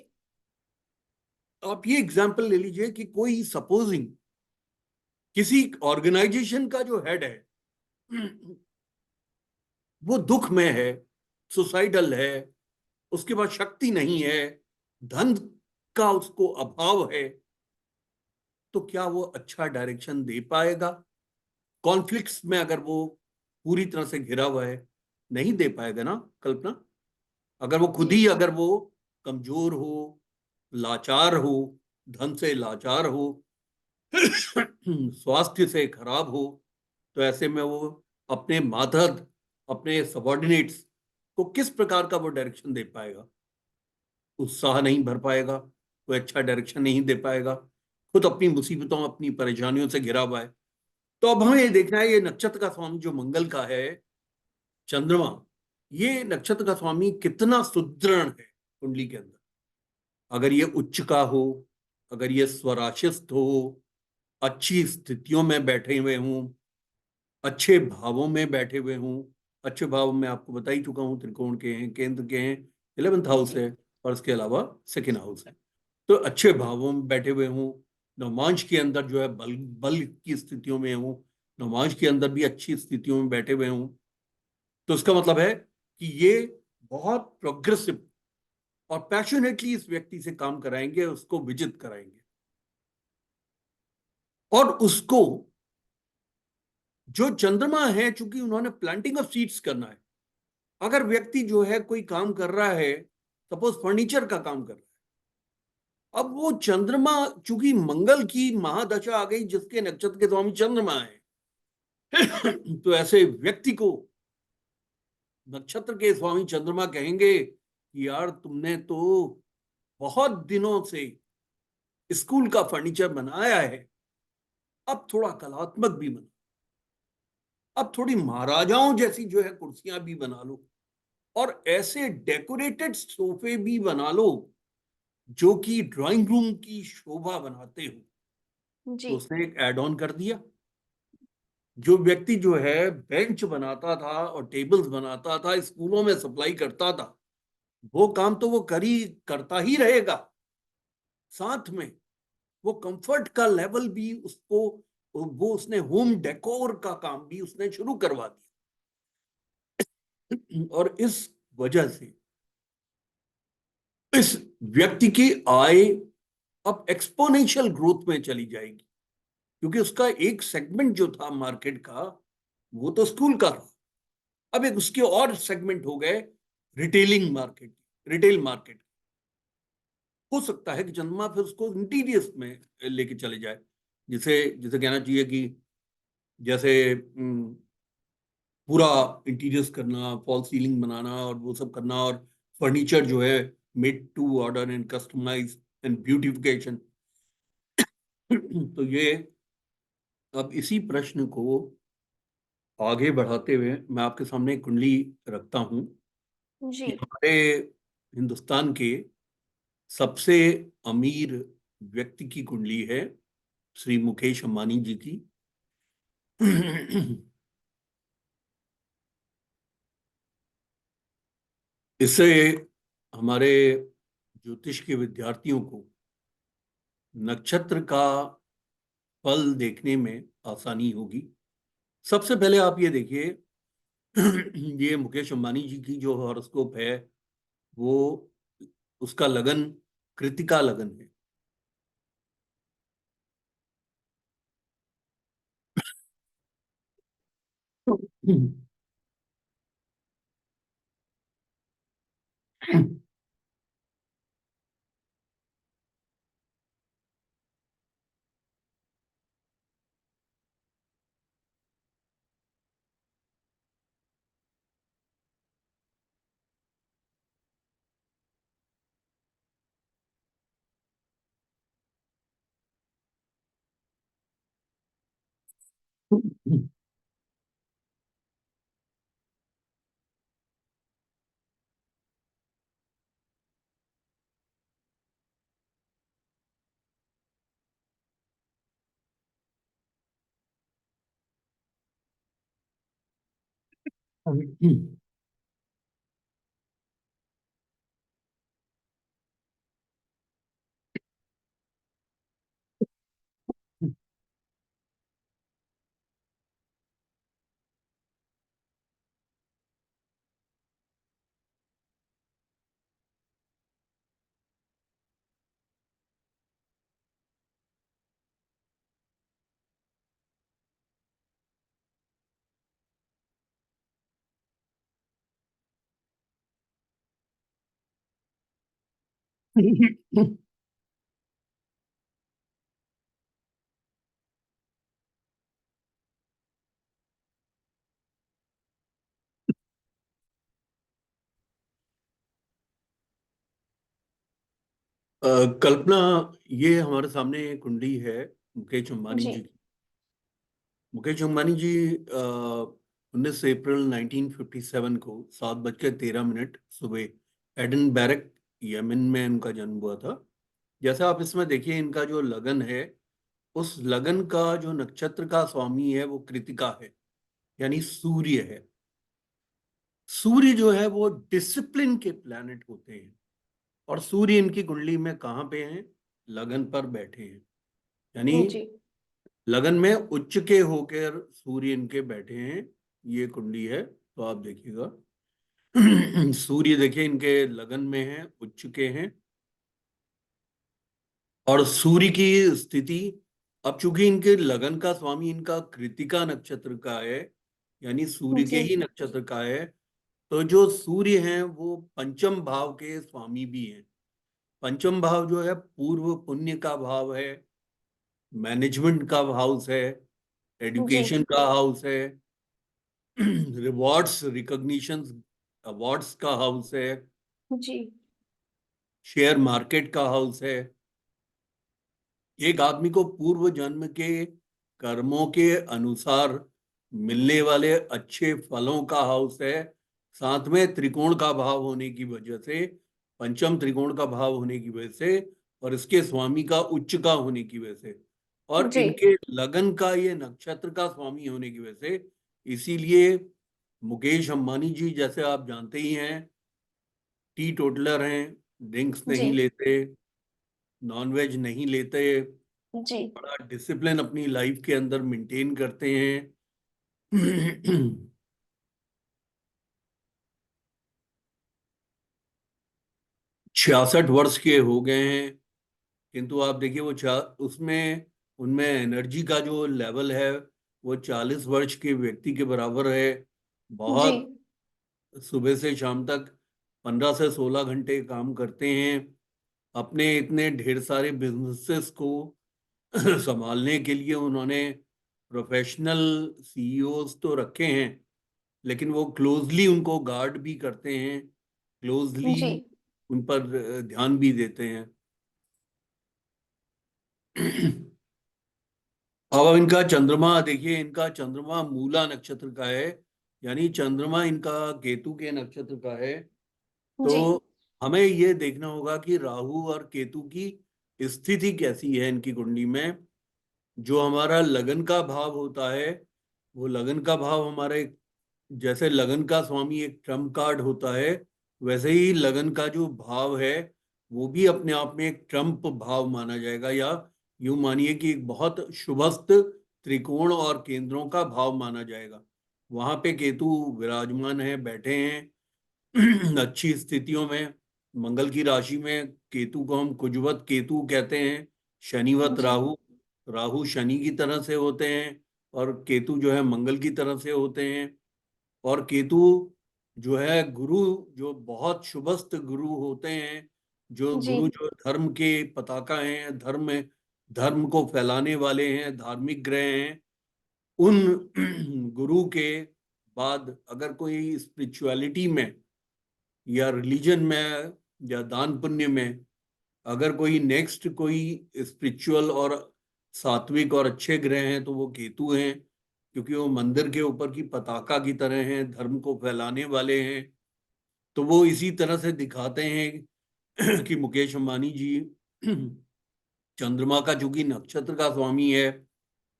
आप ये एग्जांपल ले लीजिए कि कोई सपोजिंग किसी ऑर्गेनाइजेशन का जो हेड है वो दुख में है, सुसाइडल है, उसके पास शक्ति नहीं है, धन का उसको अभाव है, तो क्या वो अच्छा डायरेक्शन दे पाएगा? कॉन्फ्लिक्ट्स में अगर वो पूरी तरह से घिरा हुआ है, नहीं दे पाएगा ना। कल्पना, अगर वो खुद जी। ही अगर वो कमजोर हो, लाचार हो, धन से लाचार हो, स्वास्थ्य से खराब हो, तो ऐसे में वो अपने मातहत, अपने सबॉर्डिनेट्स को किस प्रकार का वो डायरेक्शन दे पाएगा? उत्साह नहीं भर पाएगा, कोई अच्छा डायरेक्शन नहीं दे पाएगा, खुद अपनी मुसीबतों अपनी परेशानियों से घिरा हुआ है। तो अब हमें ये जी। देखना है ये नक्षत्र का स्वामी जो मंगल का है, चंद्रमा, ये नक्षत्र का स्वामी कितना सुदृढ़ है कुंडली के अंदर। अगर ये उच्च का हो, अगर ये स्वराशिस्थ हो, अच्छी स्थितियों में बैठे हुए हूं, अच्छे भावों में बैठे हुए हूं, अच्छे भाव में आपको बता ही चुका हूं, त्रिकोण के हैं, केंद्र के हैं, 11th हाउस जी। है, और उसके अलावा सेकेंड हाउस है। तो अच्छे भावों में बैठे हुए हूं, नवमांश के अंदर जो है बल बल की स्थितियों में हूं, नवमांश के अंदर भी अच्छी स्थितियों में बैठे हुए हूं, तो इसका मतलब है कि ये बहुत प्रोग्रेसिव और पैशनेटली इस व्यक्ति से काम कराएंगे, उसको विजित कराएंगे और उसको जो चंद्रमा है, चूंकि उन्होंने प्लांटिंग ऑफ सीड्स करना है। अगर व्यक्ति जो है कोई काम कर रहा है, सपोज फर्नीचर का काम कर रहा है, अब वो चंद्रमा, चूंकि मंगल की महादशा आ गई जिसके नक्षत्र के स्वामी चंद्रमा है, तो ऐसे व्यक्ति को नक्षत्र के स्वामी चंद्रमा कहेंगे कि यार तुमने तो बहुत दिनों से स्कूल का फर्नीचर बनाया है, अब थोड़ा कलात्मक भी बना, अब थोड़ी महाराजाओं जैसी जो है कुर्सियां भी बना लो, और ऐसे डेकोरेटेड सोफे भी बना लो जो कि ड्राइंग रूम की शोभा बनाते हो। जी। तो उसने एक एड ऑन कर दिया। जो व्यक्ति जो है बेंच बनाता था और टेबल्स बनाता था, स्कूलों में सप्लाई करता था, वो काम तो वो करता ही रहेगा, साथ में वो कंफर्ट का लेवल भी उसको, वो उसने होम डेकोर का काम भी उसने शुरू करवा दिया। और इस वजह से इस व्यक्ति की आय अब एक्सपोनेंशियल ग्रोथ में चली जाएगी, क्योंकि उसका एक सेगमेंट जो था मार्केट का वो तो स्कूल का था। अब एक उसके और सेगमेंट हो गए रिटेलिंग मार्केट, रिटेल मार्केट। हो सकता है कि चंद्रमा फिर उसको इंटीरियर्स में लेके चले जाए, जिसे जिसे कहना चाहिए कि जैसे पूरा इंटीरियर्स करना, फॉल सीलिंग बनाना और वो सब करना, और फर्नीचर जो है made to order and customize and beautification. तो ये अब इसी प्रश्न को आगे बढ़ाते हुए मैं आपके सामने एक कुंडली रखता हूं जी। कि हमारे हिंदुस्तान के सबसे अमीर व्यक्ति की कुंडली है, श्री मुकेश अंबानी जी की। इससे हमारे ज्योतिष के विद्यार्थियों को नक्षत्र का फल देखने में आसानी होगी। सबसे पहले आप ये देखिए, ये मुकेश अंबानी जी की जो हॉरोस्कोप है वो, उसका लगन कृतिका लगन है। कल्पना, ये हमारे सामने कुंडली है मुकेश अंबानी जी। जी की। मुकेश अंबानी जी 19 अप्रैल 1957 को 7:13 सुबह एडन बैरक, यमन में इनका जन्म हुआ था। जैसा आप इसमें देखिए, इनका जो लगन है, उस लगन का जो नक्षत्र का स्वामी है वो कृतिका है, यानी सूर्य है। सूर्य जो है वो डिसिप्लिन के प्लैनेट होते हैं, और सूर्य इनकी कुंडली में कहाँ पे हैं? लगन पर बैठे हैं, यानी जी। लगन में उच्च के होकर सूर्य इनके बैठे हैं। ये कुंडली है, तो आप देखिएगा। सूर्य देखिए इनके लगन में है, उच्च के हैं। और सूर्य की स्थिति, अब चूंकि इनके लगन का स्वामी इनका कृतिका नक्षत्र का है, यानी सूर्य के जी। ही नक्षत्र का है, तो जो सूर्य हैं वो पंचम भाव के स्वामी भी हैं। पंचम भाव जो है पूर्व पुण्य का भाव है, मैनेजमेंट का हाउस है, जी। एजुकेशन का हाउस है, रिवॉर्ड्स रिकॉग्निशन अवार्ड्स का हाउस है, जी। शेयर मार्केट का हाउस है। एक आदमी को पूर्व जन्म के कर्मों के अनुसार मिलने वाले अच्छे फलों का हाउस है। साथ में त्रिकोण का भाव होने की वजह से, पंचम त्रिकोण का भाव होने की वजह से, और इसके स्वामी का उच्च का होने की वजह से, और जी। इनके लगन का ये नक्षत्र का स्वामी होने की वजह से, इसीलिए मुकेश अंबानी जी, जैसे आप जानते ही हैं, टी टोटलर हैं, ड्रिंक्स जी। नहीं लेते, नॉनवेज नहीं लेते, जी। बड़ा डिसिप्लिन अपनी लाइफ के अंदर मेंटेन करते हैं। 66 वर्ष के हो गए हैं, किंतु आप देखिए वो उसमें उनमें एनर्जी का जो लेवल है वो 40 वर्ष के व्यक्ति के बराबर है। जी। बहुत सुबह से शाम तक 15 से 16 घंटे काम करते हैं। अपने इतने ढेर सारे बिजनेसेस को संभालने के लिए उन्होंने प्रोफेशनल सीईओज तो रखे हैं, लेकिन वो क्लोजली उनको गार्ड भी करते हैं, क्लोजली जी। उन पर ध्यान भी देते हैं। अब इनका चंद्रमा देखिए, इनका चंद्रमा मूला नक्षत्र का है, यानी चंद्रमा इनका केतु के नक्षत्र का है। तो जी। हमें ये देखना होगा कि राहु और केतु की स्थिति कैसी है इनकी कुंडली में। जो हमारा लगन का भाव होता है, वो लगन का भाव हमारे, जैसे लगन का स्वामी एक ट्रम्प कार्ड होता है, वैसे ही लगन का जो भाव है वो भी अपने आप में एक ट्रम्प भाव माना जाएगा, या यूं मानिए कि एक बहुत शुभस्थ त्रिकोण और केंद्रों का भाव माना जाएगा। वहां पे केतु विराजमान है, बैठे हैं अच्छी स्थितियों में। मंगल की राशि में केतु को हम कुजवत केतु कहते हैं, शनिवत जी। राहु, राहु शनि की तरह से होते हैं और केतु जो है मंगल की तरह से होते हैं। और केतु जो है गुरु, जो बहुत शुभस्थ गुरु होते हैं, जो जी। गुरु जो धर्म के पताका हैं, धर्म में धर्म को फैलाने वाले हैं, धार्मिक ग्रह हैं। उन गुरु के बाद अगर कोई स्पिरिचुअलिटी में या रिलीजन में या दान पुण्य में अगर कोई नेक्स्ट कोई स्पिरिचुअल और सात्विक और अच्छे ग्रह हैं तो वो केतु हैं, क्योंकि वो मंदिर के ऊपर की पताका की तरह हैं, धर्म को फैलाने वाले हैं। तो वो इसी तरह से दिखाते हैं कि मुकेश अंबानी जी चंद्रमा का चूंकि नक्षत्र का स्वामी है,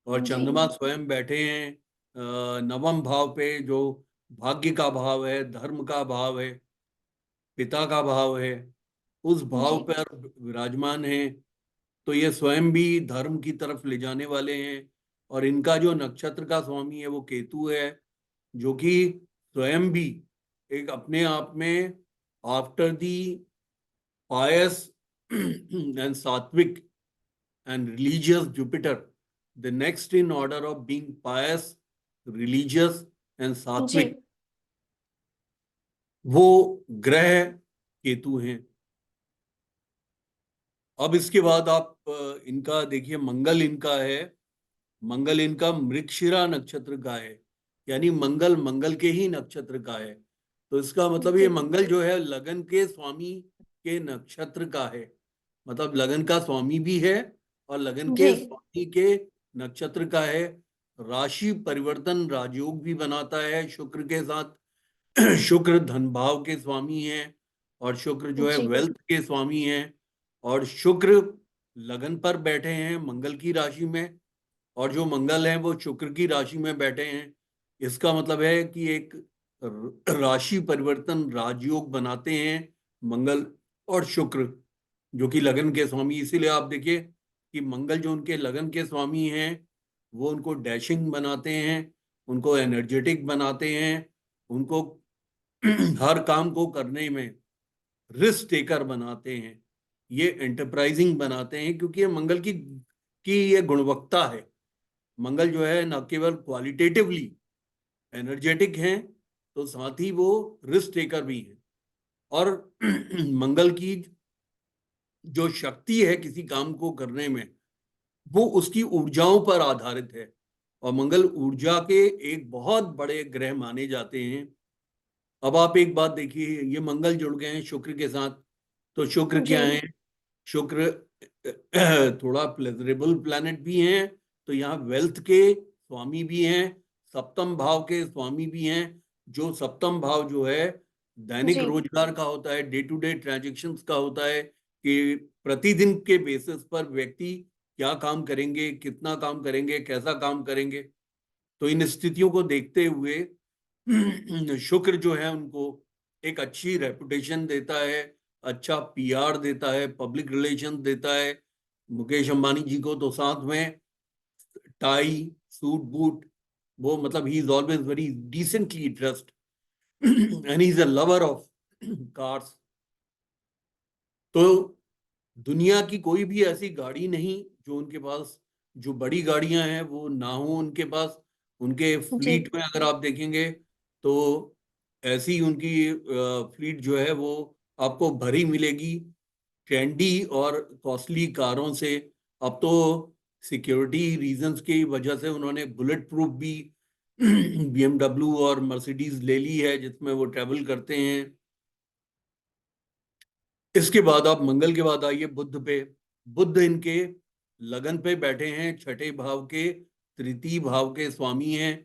और जी। चंद्रमा स्वयं बैठे हैं नवम भाव पे, जो भाग्य का भाव है, धर्म का भाव है, पिता का भाव है, उस जी। भाव पर विराजमान है। तो ये स्वयं भी धर्म की तरफ ले जाने वाले हैं। और इनका जो नक्षत्र का स्वामी है वो केतु है, जो कि स्वयं भी एक अपने आप में आफ्टर दी पायस एंड सात्विक and religious Jupiter, the next in order of being pious, religious and जी। सात्विक, वो ग्रह केतु हैं। अब इसके बाद आप इनका देखिए, मंगल इनका है, मंगल इनका मृगशिरा नक्षत्र का है, यानी मंगल मंगल के ही नक्षत्र का है। तो इसका मतलब ये जी। मंगल जो है लगन के स्वामी के नक्षत्र का है, मतलब लगन का स्वामी भी है और लगन जी। के स्वामी के नक्षत्र का है। राशि परिवर्तन राजयोग भी बनाता है शुक्र के साथ। शुक्र धन भाव के स्वामी हैं, और शुक्र जो है जी। वेल्थ के स्वामी हैं। और शुक्र लगन पर बैठे हैं मंगल की राशि में, और जो मंगल है वो शुक्र की राशि में बैठे हैं। इसका मतलब है कि एक राशि परिवर्तन राजयोग बनाते हैं मंगल और शुक्र, जो कि लगन के स्वामी। इसीलिए आप देखिए कि मंगल जो उनके लगन के स्वामी हैं वो उनको डैशिंग बनाते हैं, उनको एनर्जेटिक बनाते हैं, उनको हर काम को करने में रिस्क टेकर बनाते हैं, ये एंटरप्राइजिंग बनाते हैं, क्योंकि ये मंगल की ये गुणवत्ता है। मंगल जो है न केवल क्वालिटेटिवली एनर्जेटिक हैं, तो साथ ही वो रिस्क टेकर भी हैं। और मंगल की जो शक्ति है किसी काम को करने में, वो उसकी ऊर्जाओं पर आधारित है। और मंगल ऊर्जा के एक बहुत बड़े ग्रह माने जाते हैं। अब आप एक बात देखिए, ये मंगल जुड़ गए हैं शुक्र के साथ, तो शुक्र जी। क्या है? शुक्र थोड़ा प्लेजरेबल प्लैनेट भी हैं, तो यहाँ वेल्थ के स्वामी भी हैं, सप्तम भाव के स्वामी भी हैं। जो सप्तम भाव जो है दैनिक जी। रोजगार का होता है, डे टू डे ट्रांजेक्शन्स का होता है, कि प्रतिदिन के बेसिस पर व्यक्ति क्या काम करेंगे, कितना काम करेंगे, कैसा काम करेंगे। तो इन स्थितियों को देखते हुए शुक्र जो है उनको एक अच्छी रेपुटेशन देता है, अच्छा पीआर देता है, पब्लिक रिलेशन देता है। मुकेश अंबानी जी को तो साथ में टाई, सूट बूट, वो मतलब he is always very decently dressed and he is a lover of cars. तो दुनिया की कोई भी ऐसी गाड़ी नहीं जो उनके पास, जो बड़ी गाड़ियां हैं वो ना हो उनके पास। उनके जी फ्लीट में अगर आप देखेंगे तो ऐसी उनकी फ्लीट जो है वो आपको भरी मिलेगी ट्रेंडी और कॉस्टली कारों से। अब तो सिक्योरिटी रीजंस की वजह से उन्होंने बुलेट प्रूफ भी बीएमडब्ल्यू और मर्सिडीज ले ली है जिसमें वो ट्रेवल करते हैं। इसके बाद आप मंगल के बाद आइए बुध पे। बुध इनके लगन पे बैठे हैं, छठे भाव के तृतीय भाव के स्वामी हैं।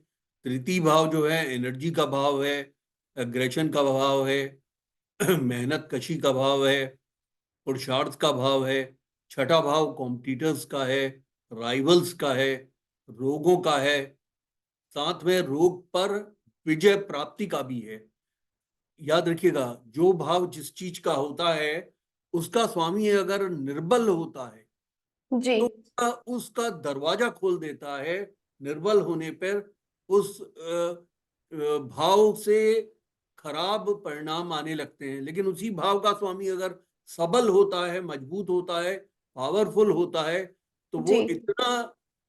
तृतीय भाव जो है एनर्जी का भाव है, एग्रेशन का भाव है, मेहनत कशी का भाव है, पुरुषार्थ का भाव है। छठा भाव कॉम्पिटिटर्स का है, राइवल्स का है, रोगों का है। साथ में रोग पर विजय प्राप्ति का भी है। याद रखिएगा, जो भाव जिस चीज का होता है उसका स्वामी अगर निर्बल होता है जी तो उसका दरवाजा खोल देता है निर्बल होने पर उस भाव से खराब परिणाम आने लगते हैं। लेकिन उसी भाव का स्वामी अगर सबल होता है, मजबूत होता है, पावरफुल होता है, तो जी वो इतना,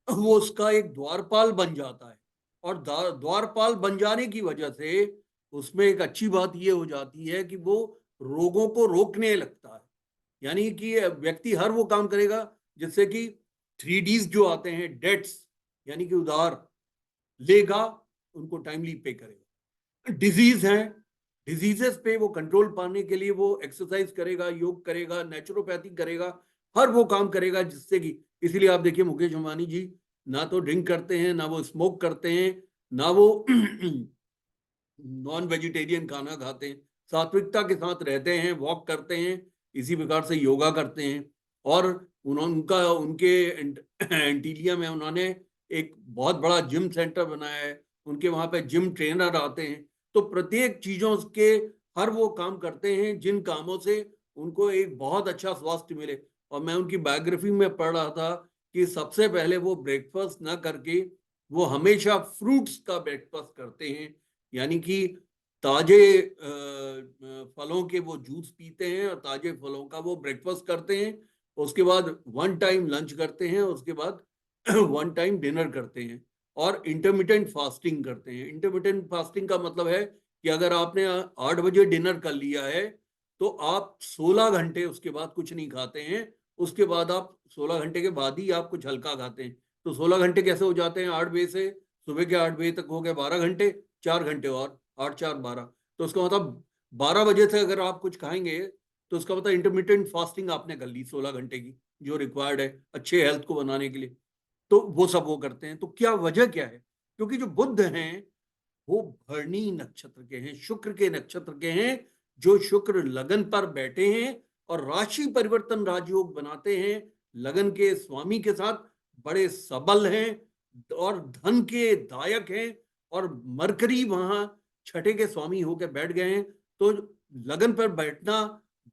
वो उसका एक द्वारपाल बन जाता है। और द्वारपाल बन जाने की वजह से उसमें एक अच्छी बात ये हो जाती है कि वो रोगों को रोकने लगता है। यानी कि व्यक्ति हर वो काम करेगा जिससे कि 3Ds जो आते हैं, डेट्स यानी कि उधार लेगा, उनको टाइमली पे करेगा। डिजीज है, डिजीजेस पे वो कंट्रोल पाने के लिए वो एक्सरसाइज करेगा, योग करेगा, नेचुरोपैथी करेगा, हर वो काम करेगा जिससे कि, इसीलिए आप देखिए मुकेश अंबानी जी ना तो ड्रिंक करते हैं, ना वो स्मोक करते हैं, ना वो नॉन वेजिटेरियन खाना खाते हैं, सात्विकता के साथ रहते हैं, वॉक करते हैं, इसी प्रकार से योगा करते हैं। और उन्होंने उनका उनके एंटीलिया में उन्होंने एक बहुत बड़ा जिम सेंटर बनाया है। उनके वहां पे जिम ट्रेनर आते हैं। तो प्रत्येक चीजों के हर वो काम करते हैं जिन कामों से उनको एक बहुत अच्छा स्वास्थ्य मिले। और मैं उनकी बायोग्राफी में पढ़ रहा था कि सबसे पहले वो ब्रेकफास्ट ना करके वो हमेशा फ्रूट्स का ब्रेकफास्ट करते हैं। यानी कि ताजे फलों के वो जूस पीते हैं और ताजे फलों का वो ब्रेकफास्ट करते हैं। उसके बाद 1 टाइम लंच करते हैं, उसके बाद 1 टाइम डिनर करते हैं। और इंटरमिटेंट फास्टिंग करते हैं। इंटरमिटेंट फास्टिंग का मतलब है कि अगर आपने 8 बजे डिनर कर लिया है तो आप 16 घंटे उसके बाद कुछ नहीं खाते हैं। उसके बाद आप 16 घंटे के बाद ही आप कुछ हल्का खाते हैं। तो 16 घंटे कैसे हो जाते हैं? 8 बजे से सुबह के 8 बजे तक हो गए 12 घंटे, 4 घंटे और 8 4 12। तो उसका मतलब 12 बजे से अगर आप कुछ खाएंगे तो उसका मतलब इंटरमीडिएट फास्टिंग आपने कर ली 16 घंटे की, जो रिक्वायर्ड है अच्छे हेल्थ को बनाने के लिए। तो वो सब वो करते हैं। तो क्या वजह क्या है? क्योंकि जो बुध हैं वो भरणी नक्षत्र के हैं, शुक्र के नक्षत्र के हैं। जो शुक्र लगन पर बैठे हैं और राशि परिवर्तन राजयोग बनाते हैं, लगन के स्वामी के साथ बड़े सबल हैं और धन के दायक हैं। और मरकरी वहां छठे के स्वामी होकर बैठ गए हैं। तो लगन पर बैठना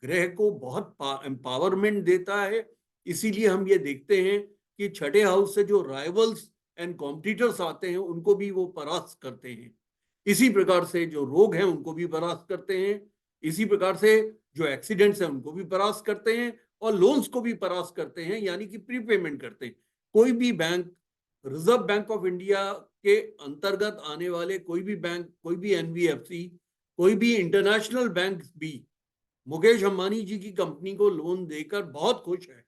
ग्रह को बहुत एम्पावरमेंट देता है। इसीलिए हम ये देखते हैं कि छठे हाउस से जो राइवल्स एंड कॉम्पिटिटर्स आते हैं उनको भी वो परास्त करते हैं। इसी प्रकार से जो रोग हैं उनको भी परास्त करते हैं। इसी प्रकार से जो एक्सीडेंट्स हैं उनको भी परास्त करते हैं। और लोन्स को भी परास्त करते हैं, यानी कि प्रीपेमेंट करते हैं। कोई भी bank, reserve bank of India के अंतर्गत आने वाले कोई भी बैंक, कोई भी एनबीएफसी, कोई भी इंटरनेशनल बैंक भी मुकेश अंबानी जी की कंपनी को लोन देकर बहुत खुश है।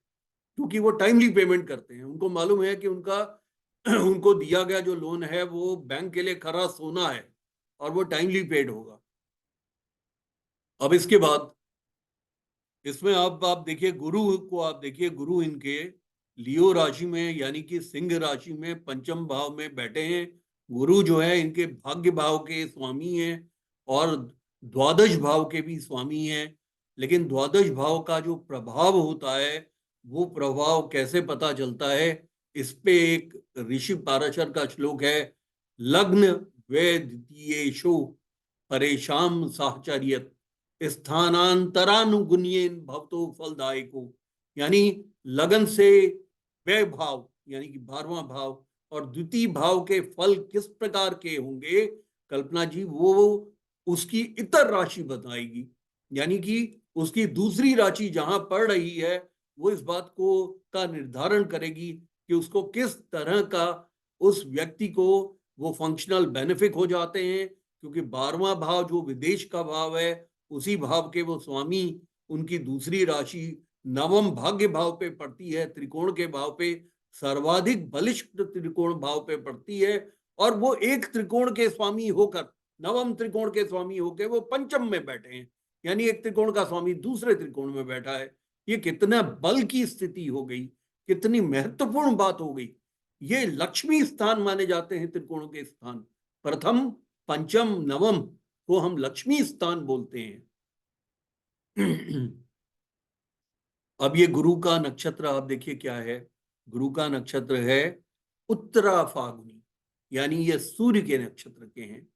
क्योंकि वो टाइमली पेमेंट करते हैं। उनको मालूम है कि उनका उनको दिया गया जो लोन है वो बैंक के लिए खरा सोना है और वो टाइमली पेड होगा। अब इसके बाद इसमें आप देखिए गुरु को, आप देखिए गुरु इनके लियो राशि में यानी कि सिंह राशि में पंचम भाव में बैठे हैं। गुरु जो है इनके भाग्य भाव के स्वामी हैं और द्वादश भाव के भी स्वामी हैं। लेकिन द्वादश भाव का जो प्रभाव होता है वो प्रभाव कैसे पता चलता है, इस पे एक ऋषि पाराशर का श्लोक है, लग्न वे द्वितीयेषु परेशान साहचर्य। स्थानांतरानुगुण्येन भवतो फलदायको, यानी लगन से व्यय भाव यानी कि 12वां भाव और द्वितीय भाव के फल किस प्रकार के होंगे, कल्पना जी वो उसकी इतर राशि बताएगी। यानी कि उसकी दूसरी राशि जहां पड़ रही है वो इस बात को का निर्धारण करेगी कि उसको किस तरह का, उस व्यक्ति को वो फंक्शनल बेनिफिट हो जाते हैं, क्योंकि 12वां भाव जो विदेश का भाव है उसी भाव के वो स्वामी, उनकी दूसरी राशि नवम भाग्य भाव पे पड़ती है, त्रिकोण के भाव पे, सर्वाधिक बलिष्ठ त्रिकोण भाव पे पड़ती है, और वो एक त्रिकोण के स्वामी होकर, नवम त्रिकोण के स्वामी होकर वो पंचम में बैठे हैं, यानी एक त्रिकोण का स्वामी दूसरे त्रिकोण में बैठा है। ये कितना बल की स्थिति हो गई, कितनी महत्वपूर्ण बात हो गई। ये लक्ष्मी स्थान माने जाते हैं त्रिकोणों के स्थान, प्रथम पंचम नवम को हम लक्ष्मी स्थान बोलते हैं। अब ये गुरु का नक्षत्र आप देखिए क्या है, गुरु का नक्षत्र है उत्तरा फाल्गुनी, यानी ये सूर्य के नक्षत्र के हैं।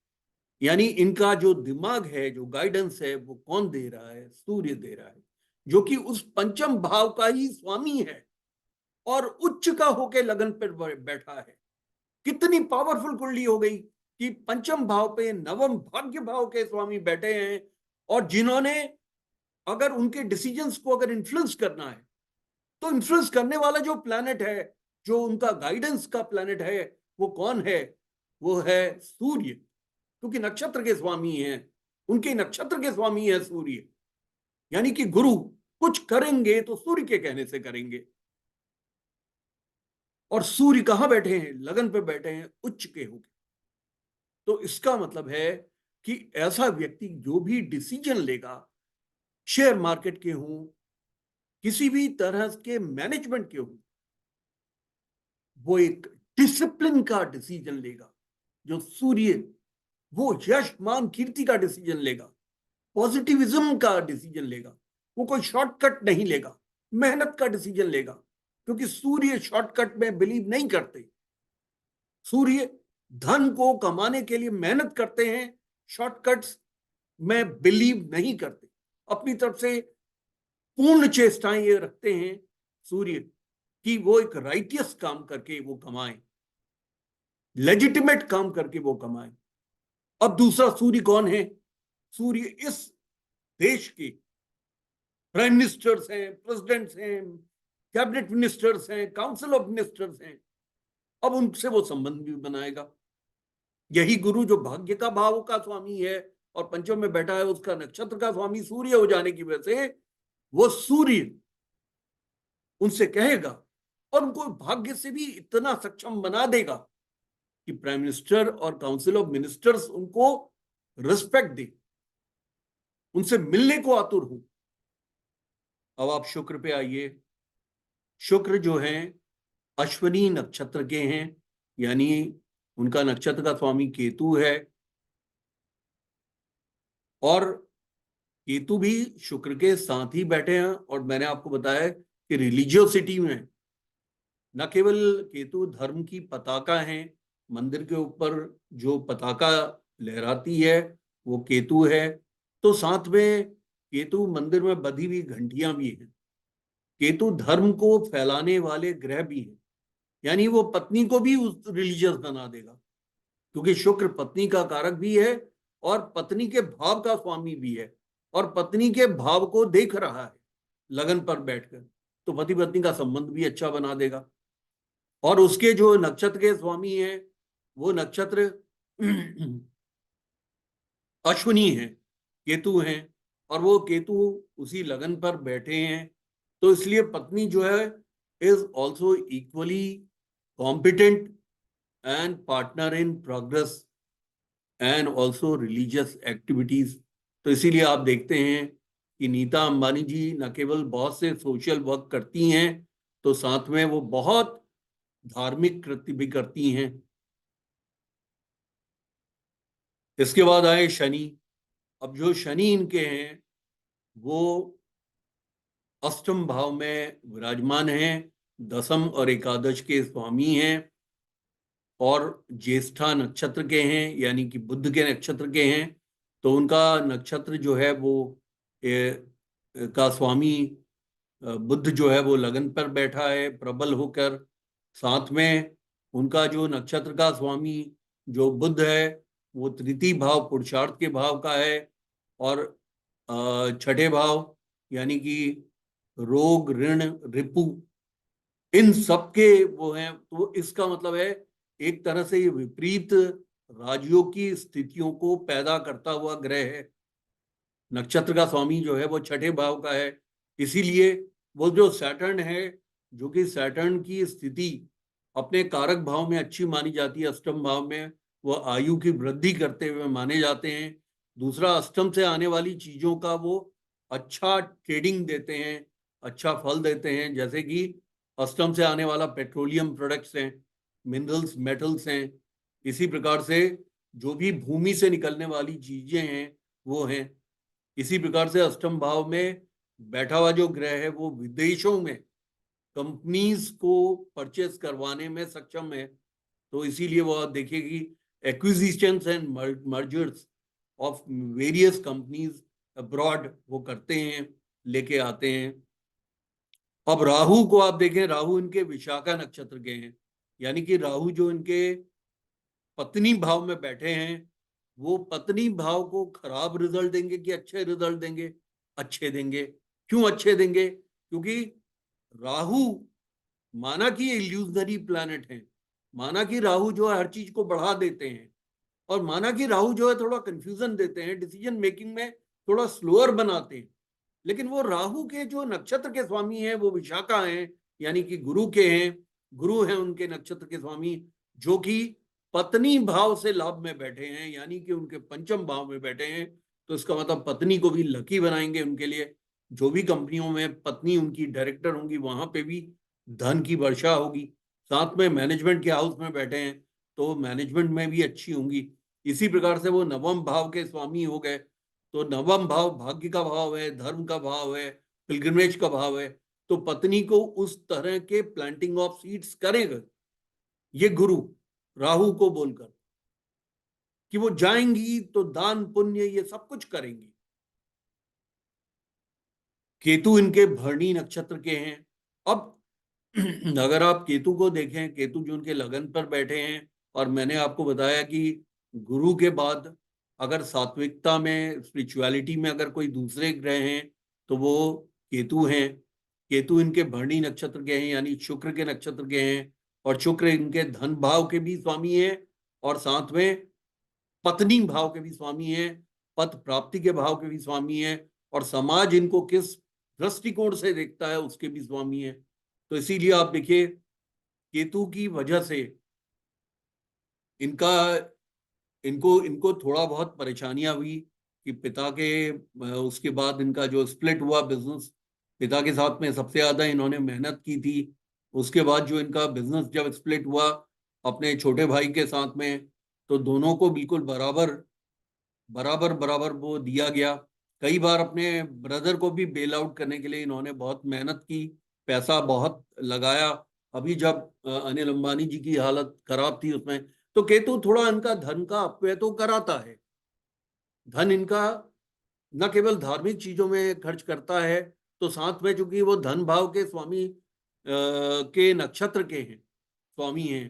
यानी इनका जो दिमाग है, जो गाइडेंस है, वो कौन दे रहा है? सूर्य दे रहा है, जो कि उस पंचम भाव का ही स्वामी है और उच्च का होके लगन पर बैठा है। कितनी पावरफुल कुंडली हो गई कि पंचम भाव पे नवम भाग्य भाव के स्वामी बैठे हैं, और जिन्होंने अगर उनके डिसीजंस को अगर इन्फ्लुएंस करना है तो इन्फ्लुएंस करने वाला जो प्लैनेट है, जो उनका गाइडेंस का प्लैनेट है, वो कौन है? वो है सूर्य, क्योंकि नक्षत्र के स्वामी हैं, उनके नक्षत्र के स्वामी है सूर्य। यानी कि गुरु कुछ करेंगे तो सूर्य के कहने से करेंगे, और सूर्य कहां बैठे हैं? लगन पे बैठे हैं, उच्च के होके। तो इसका मतलब है कि ऐसा व्यक्ति जो भी डिसीजन लेगा, शेयर मार्केट के हों, किसी भी तरह के मैनेजमेंट के हों, वो एक डिसिप्लिन का डिसीजन लेगा। जो सूर्य, वो यश मान कीर्ति का डिसीजन लेगा, पॉजिटिविज्म का डिसीजन लेगा, वो कोई शॉर्टकट नहीं लेगा, मेहनत का डिसीजन लेगा, क्योंकि सूर्य शॉर्टकट में बिलीव नहीं करते। सूर्य धन को कमाने के लिए मेहनत करते हैं, शॉर्टकट्स में बिलीव नहीं करते। अपनी तरफ से पूर्ण चेष्टाएं ये रखते हैं सूर्य कि वो एक राइटियस काम करके वो कमाएं, लेजिटिमेट काम करके वो कमाएं। अब दूसरा सूर्य कौन है? सूर्य इस देश के प्राइम मिनिस्टर्स हैं, प्रेसिडेंट्स हैं, कैबिनेट मिनिस्टर्स हैं, काउंसिल ऑफ मिनिस्टर्स हैं। अब उनसे वो संबंध भी बनाएगा। यही गुरु जो भाग्य का भाव का स्वामी है और पंचम में बैठा है, उसका नक्षत्र का स्वामी सूर्य हो जाने की वजह से वो सूर्य उनसे कहेगा और उनको भाग्य से भी इतना सक्षम बना देगा कि प्राइम मिनिस्टर और काउंसिल ऑफ मिनिस्टर्स उनको रिस्पेक्ट दे, उनसे मिलने को आतुर हो। अब आप शुक्र पे आइए। शुक्र जो है अश्विनी नक्षत्र के हैं, यानी उनका नक्षत्र का स्वामी केतु है, और केतु भी शुक्र के साथ ही बैठे हैं। और मैंने आपको बताया कि रिलीजियोसिटी में न केवल केतु धर्म की पताका है, मंदिर के ऊपर जो पताका लहराती है वो केतु है, तो साथ में केतु मंदिर में बधी हुई घंटियां भी हैं। केतु धर्म को फैलाने वाले ग्रह भी हैं, यानी वो पत्नी को भी उस रिलीजियस बना देगा, क्योंकि शुक्र पत्नी का कारक भी है और पत्नी के भाव का स्वामी भी है, और पत्नी के भाव को देख रहा है लगन पर बैठकर, तो पति पत्नी का संबंध भी अच्छा बना देगा। और उसके जो नक्षत्र के स्वामी हैं वो नक्षत्र अश्विनी है, केतु हैं, और वो केतु उसी लगन पर बैठे हैं। तो इसलिए पत्नी जो है is also equally competent and partner in progress and also religious activities. तो इसीलिए आप देखते हैं कि नीता अंबानी जी न केवल बहुत से सोशल वर्क करती हैं, तो साथ में वो बहुत धार्मिक कृत्य भी करती हैं। इसके बाद आए शनि। अब जो शनि इनके हैं वो अष्टम भाव में विराजमान हैं, दसम और एकादश के स्वामी हैं, और ज्येष्ठा नक्षत्र के हैं, यानी कि बुध के नक्षत्र के हैं। तो उनका नक्षत्र जो है वो का स्वामी बुध जो है वो लगन पर बैठा है प्रबल होकर। साथ में उनका जो नक्षत्र का स्वामी जो बुध है वो तृतीय भाव पुरुषार्थ के भाव का है, और छठे भाव यानी कि रोग ऋण रिपु इन सबके वो हैं। तो इसका मतलब है एक तरह से ये विपरीत राजयोग की स्थितियों को पैदा करता हुआ ग्रह है। नक्षत्र का स्वामी जो है वो छठे भाव का है, इसीलिए वो जो सैटर्न है, जो कि सैटर्न की स्थिति अपने कारक भाव में अच्छी मानी जाती है, अष्टम भाव में वो आयु की वृद्धि करते हुए माने जाते हैं। दूसरा, अष्टम से आने वाली चीजों का वो अच्छा ट्रेडिंग देते हैं, अच्छा फल देते हैं, जैसे कि अष्टम से आने वाला पेट्रोलियम प्रोडक्ट्स हैं, मिनरल्स मेटल्स हैं। इसी प्रकार से जो भी भूमि से निकलने वाली चीजें हैं वो हैं। इसी प्रकार से अष्टम भाव में बैठा हुआ जो ग्रह है वो विदेशों में कंपनीज को परचेस करवाने में सक्षम है। तो इसीलिए वो आप देखिए कि acquisitions and mergers of various companies abroad वो करते हैं, लेके आते हैं। अब राहु को आप देखें, राहु इनके विशाखा नक्षत्र के हैं, यानी कि राहु जो इनके पत्नी भाव में बैठे हैं वो पत्नी भाव को खराब रिजल्ट देंगे कि अच्छे रिजल्ट देंगे? अच्छे देंगे। क्यों अच्छे देंगे? क्योंकि राहु माना कि इल्यूजनरी प्लैनेट है, माना कि राहु जो है हर चीज को बढ़ा देते हैं, और माना कि राहु जो है थोड़ा कंफ्यूजन देते हैं, डिसीजन मेकिंग में थोड़ा स्लोअर बनाते हैं। लेकिन वो राहु के जो नक्षत्र के स्वामी हैं वो विशाखा हैं, यानी कि गुरु के हैं। गुरु हैं उनके नक्षत्र के स्वामी, जो कि पत्नी भाव से लाभ में बैठे हैं, यानी कि उनके पंचम भाव में बैठे हैं। तो इसका मतलब पत्नी को भी लकी बनाएंगे उनके लिए। जो भी कंपनियों में पत्नी उनकी डायरेक्टर होंगी वहां पे भी धन की वर्षा होगी। साथ में मैनेजमेंट के हाउस में बैठे हैं तो मैनेजमेंट में भी अच्छी होंगी। इसी प्रकार से वो नवम भाव के स्वामी हो गए। तो नवम भाव भाग्य का भाव है, धर्म का भाव है, पिलग्रिमेज का भाव है। तो पत्नी को उस तरह के प्लांटिंग ऑफ सीड्स करेगा ये गुरु राहु को बोलकर कि वो जाएंगी तो दान पुण्य ये सब कुछ करेंगी। केतु इनके भरणी नक्षत्र के हैं। अब अगर आप केतु को देखें, केतु जो उनके लगन पर बैठे हैं, और मैंने आपको बताया कि गुरु के बाद अगर सात्विकता में स्पिरिचुअलिटी में अगर कोई दूसरे ग्रह हैं तो वो केतु हैं। केतु इनके भरणी नक्षत्र के हैं, यानी शुक्र के नक्षत्र के हैं, और शुक्र इनके धन भाव के भी स्वामी हैं, और साथ में पत्नी भाव के भी स्वामी हैं, पद प्राप्ति के भाव के भी स्वामी हैं, और समाज इनको किस दृष्टिकोण से देखता है उसके भी स्वामी हैं। तो इसीलिए आप देखिए केतु की वजह से इनका इनको इनको थोड़ा बहुत परेशानियां हुई कि पिता के उसके बाद इनका जो स्प्लिट हुआ बिजनेस, पिता के साथ में सबसे ज्यादा इन्होंने मेहनत की थी। उसके बाद जो इनका बिजनेस जब स्प्लिट हुआ अपने छोटे भाई के साथ में, तो दोनों को बिल्कुल बराबर बराबर बराबर वो दिया गया। कई बार अपने ब्रदर को भी बेल आउट करने के लिए इन्होंने बहुत मेहनत की, पैसा बहुत लगाया। अभी जब अनिल अंबानी जी की हालत खराब थी उसमें, तो केतु थोड़ा इनका धन का अपव्यय तो कराता है। धन इनका न केवल धार्मिक चीजों में खर्च करता है, तो साथ में चूंकि वो धन भाव के स्वामी के नक्षत्र के हैं, स्वामी हैं,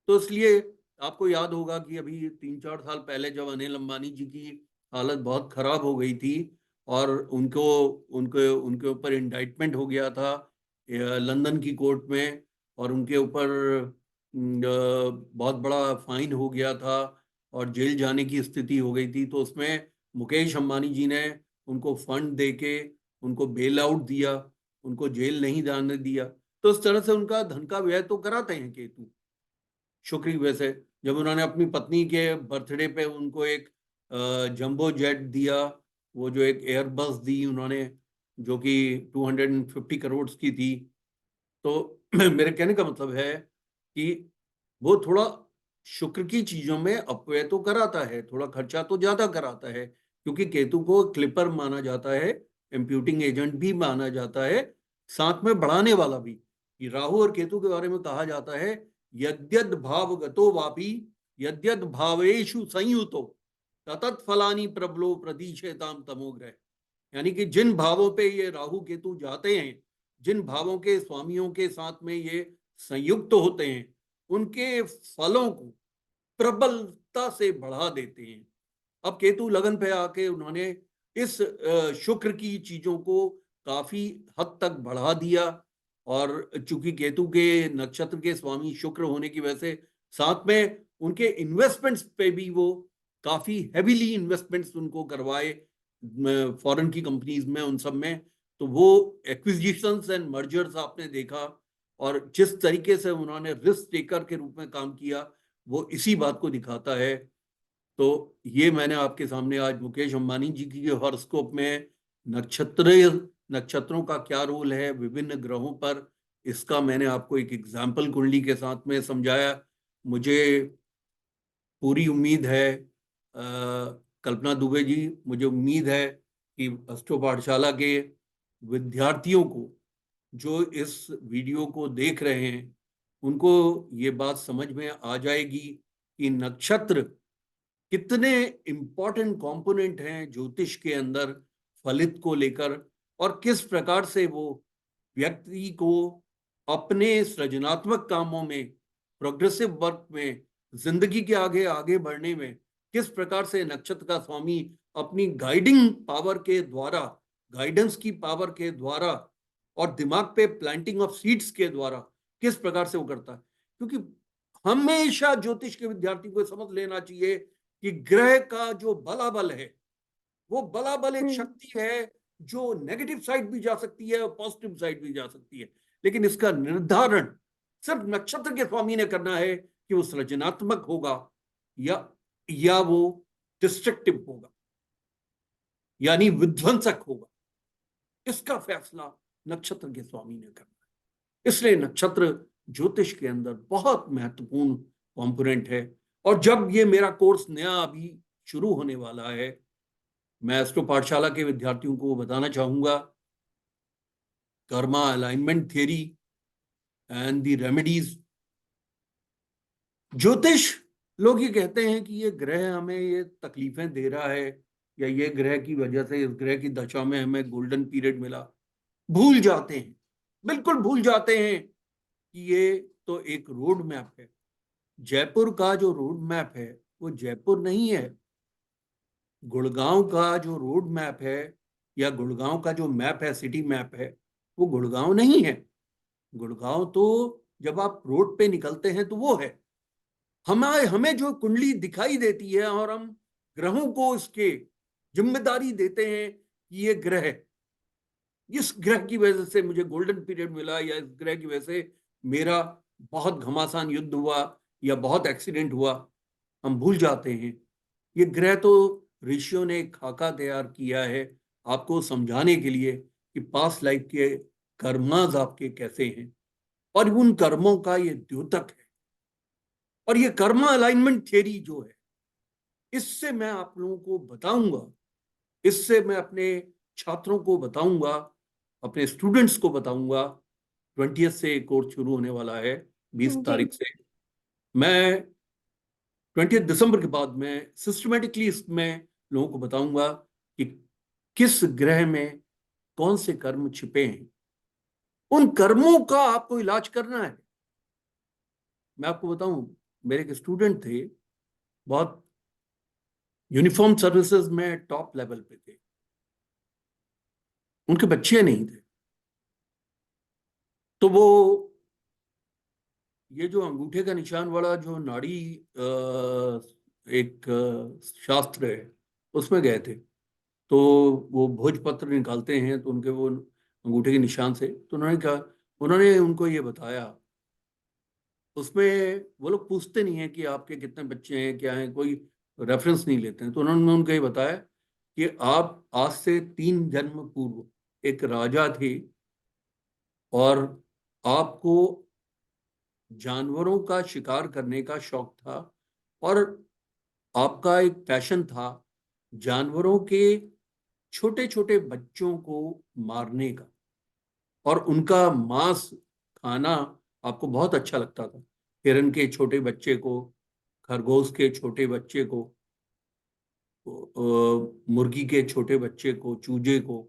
तो इसलिए आपको याद होगा कि अभी 3-4 साल पहले जब अनिल अंबानी जी की हालत बहुत खराब हो गई थी और उनको उनके उनके ऊपर इंडाइटमेंट हो गया था लंदन की कोर्ट में, और उनके ऊपर बहुत बड़ा फाइन हो गया था और जेल जाने की स्थिति हो गई थी। तो उसमें मुकेश अंबानी जी ने उनको फंड देके उनको बेल आउट दिया, उनको जेल नहीं जाने दिया। तो इस तरह से उनका धन का व्यय तो कराते हैं केतु शुक्र की वजह से। जब उन्होंने अपनी पत्नी के बर्थडे पे उनको एक जंबो जेट दिया, वो जो एक एयरबस दी उन्होंने, जो कि 250 करोड़ की थी। तो मेरे कहने का मतलब है कि वो थोड़ा शुक्र की चीजों में अपव्यय तो कराता है, थोड़ा खर्चा तो ज्यादा कराता है, क्योंकि केतु को क्लिपर माना जाता है, इम्प्यूटिंग एजेंट भी माना जाता है, साथ में बढ़ाने वाला भी। ये राहु और केतु के बारे में कहा जाता है यद्यद भावगतो वापि यद्यद भावेषु संयुतो ततत् फलानि प्रबलो प्रदीशेताम तमोग्रह। यानी कि जिन भावों पे ये राहु केतु जाते हैं, जिन भावों के स्वामियों के साथ में ये संयुक्त होते हैं, उनके फलों को प्रबलता से बढ़ा देते हैं। अब केतु लगन पे आके उन्होंने इस शुक्र की चीजों को काफी हद तक बढ़ा दिया, और चूंकि केतु के नक्षत्र के स्वामी शुक्र होने की वजह से साथ में उनके इन्वेस्टमेंट्स पे भी वो काफी हैवीली इन्वेस्टमेंट्स उनको करवाए फॉरेन की कंपनीज में, उन सब में। तो वो एक्विजिशंस एंड मर्जर्स आपने देखा, और जिस तरीके से उन्होंने रिस्क टेकर के रूप में काम किया, वो इसी बात को दिखाता है। तो ये मैंने आपके सामने आज मुकेश अंबानी जी की हॉरोस्कोप में नक्षत्र नक्षत्रों का क्या रोल है विभिन्न ग्रहों पर, इसका मैंने आपको एक एग्जाम्पल कुंडली के साथ में समझाया। मुझे पूरी उम्मीद है, कल्पना दुबे जी, मुझे उम्मीद है कि अष्टो पाठशाला के विद्यार्थियों को जो इस वीडियो को देख रहे हैं, उनको ये बात समझ में आ जाएगी कि नक्षत्र कितने इंपॉर्टेंट कंपोनेंट हैं ज्योतिष के अंदर फलित को लेकर, और किस प्रकार से वो व्यक्ति को अपने सृजनात्मक कामों में, प्रोग्रेसिव वर्क में, जिंदगी के आगे आगे बढ़ने में किस प्रकार से नक्षत्र का स्वामी अपनी गाइडिंग पावर के द्वारा, गाइडेंस की पावर के द्वारा, और दिमाग पे प्लांटिंग ऑफ सीड्स के द्वारा किस प्रकार से वो करता है। क्योंकि हमेशा ज्योतिष के विद्यार्थी को समझ लेना चाहिए कि ग्रह का जो बलाबल है, वो बलाबल एक शक्ति है जो नेगेटिव साइड भी जा सकती है और पॉजिटिव साइड भी जा सकती है, लेकिन इसका निर्धारण सिर्फ नक्षत्र के स्वामी ने करना है कि वो सृजनात्मक होगा या वो डिस्ट्रक्टिव होगा, यानी विध्वंसक होगा। इसका फैसला नक्षत्र के स्वामी ने करना है। इसलिए नक्षत्र ज्योतिष के अंदर बहुत महत्वपूर्ण कंपोनेंट है। और जब ये मेरा कोर्स नया अभी शुरू होने वाला है, मैं एस्ट्रो पाठशाला के विद्यार्थियों को बताना चाहूंगा, Karma alignment theory and the remedies. ज्योतिष लोग ये कहते हैं कि ये ग्रह हमें ये तकलीफें दे रहा है, या ये ग्रह की वजह से, इस ग्रह की दशा में हमें गोल्डन पीरियड मिला। भूल जाते हैं, बिल्कुल भूल जाते हैं कि ये तो एक रोड मैप है। जयपुर का जो रोड मैप है वो जयपुर नहीं है। गुड़गांव का जो रोड मैप है, या गुड़गांव का जो मैप है, सिटी मैप है, वो गुड़गांव नहीं है। गुड़गांव तो जब आप रोड पे निकलते हैं तो वो है। हमें जो कुंडली दिखाई देती है और हम ग्रहों को इसके जिम्मेदारी देते हैं कि ये ग्रह, इस ग्रह की वजह से मुझे गोल्डन पीरियड मिला, या इस ग्रह की वजह से मेरा बहुत घमासान युद्ध हुआ या बहुत एक्सीडेंट हुआ, हम भूल जाते हैं। ये ग्रह तो ऋषियों ने एक खाका तैयार किया है आपको समझाने के लिए कि पास्ट लाइफ के कर्मास आपके कैसे हैं, और उन कर्मों का ये द्योतक है। और ये कर्मा अलाइनमेंट थियरी जो है, इससे मैं आप लोगों को बताऊंगा, इससे मैं अपने छात्रों को बताऊंगा, अपने स्टूडेंट्स को बताऊंगा। 20 से कोर्स शुरू होने वाला है, 20 जी। तारीख से। मैं 20 दिसंबर के बाद में सिस्टमेटिकली इसमें लोगों को बताऊंगा कि किस ग्रह में कौन से कर्म छिपे हैं। उन कर्मों का आपको इलाज करना है। मैं आपको बताऊं, मेरे एक स्टूडेंट थे, बहुत यूनिफॉर्म सर्विसेज में टॉप लेवल पे थे, उनके बच्चे नहीं थे। तो वो ये जो अंगूठे का निशान वाला जो नाड़ी एक शास्त्र है, उसमें गए थे। तो वो भोजपत्र निकालते हैं, तो उनके वो अंगूठे के निशान से, तो उन्होंने कहा, उन्होंने उनको ये बताया, उसमें वो लोग पूछते नहीं है कि आपके कितने बच्चे हैं क्या हैं, कोई रेफरेंस नहीं लेते हैं। तो उन्होंने उनको ये बताया कि आप आज से 3 जन्म पूर्व एक राजा थे, और आपको जानवरों का शिकार करने का शौक था, और आपका एक पैशन था जानवरों के छोटे छोटे बच्चों को मारने का, और उनका मांस खाना आपको बहुत अच्छा लगता था। हिरन के छोटे बच्चे को, खरगोश के छोटे बच्चे को, मुर्गी के छोटे बच्चे को, चूजे को,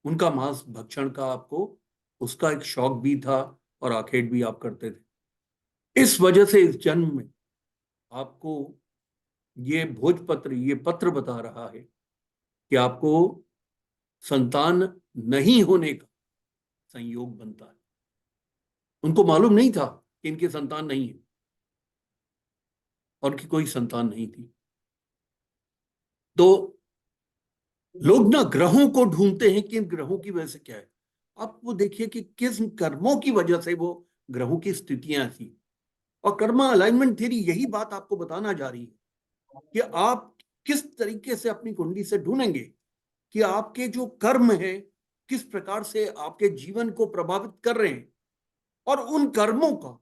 उनका मांस भक्षण का आपको उसका एक शौक भी था और आखेट भी आप करते थे। इस वजह से इस जन्म में आपको ये भोजपत्र, ये पत्र बता रहा है कि आपको संतान नहीं होने का संयोग बनता है। उनको मालूम नहीं था कि इनकी संतान नहीं है और कि कोई संतान नहीं थी। तो लोग ना ग्रहों को ढूंढते हैं कि इन ग्रहों की वजह से क्या है। आप वो देखिए कि किस कर्मों की वजह से वो ग्रहों की स्थितियां थी। और कर्मा अलाइनमेंट थ्योरी यही बात आपको बताना जा रही है कि आप किस तरीके से अपनी कुंडली से ढूंढेंगे कि आपके जो कर्म है किस प्रकार से आपके जीवन को प्रभावित कर रहे हैं और उन कर्मों का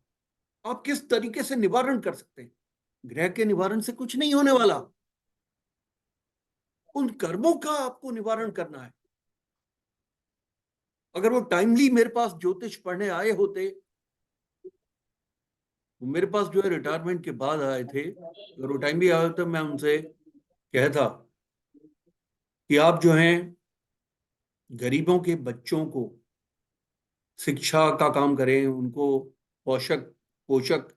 आप किस तरीके से निवारण कर सकते हैं। ग्रह के निवारण से कुछ नहीं होने वाला, उन कर्मों का आपको निवारण करना है। अगर वो टाइमली मेरे पास ज्योतिष पढ़ने आए होते, मेरे पास जो है रिटायरमेंट के बाद आए थे, अगर वो टाइमली आए होते, मैं उनसे कहता कि आप जो हैं गरीबों के बच्चों को शिक्षा का काम करें, उनको पोषक पोषक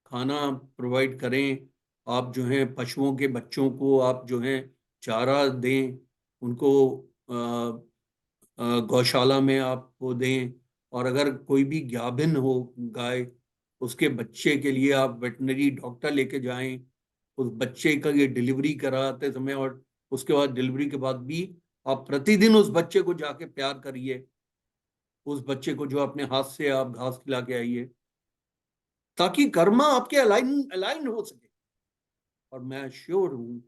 खाना प्रोवाइड करें। आप जो हैं पशुओं के बच्चों को आप जो हैं चारा दें, उनको गौशाला में आप वो दें। और अगर कोई भी गाभिन हो गाय, उसके बच्चे के लिए आप वेटनरी डॉक्टर लेके जाएं, उस बच्चे का ये डिलीवरी कराते समय और उसके बाद डिलीवरी के बाद भी आप प्रतिदिन उस बच्चे को जाके प्यार करिए, उस बच्चे को जो अपने हाथ से आप घास खिला के आइए, ताकि कर्मा आपके अलाइन अलाइन हो सके। और मैं श्योर हूं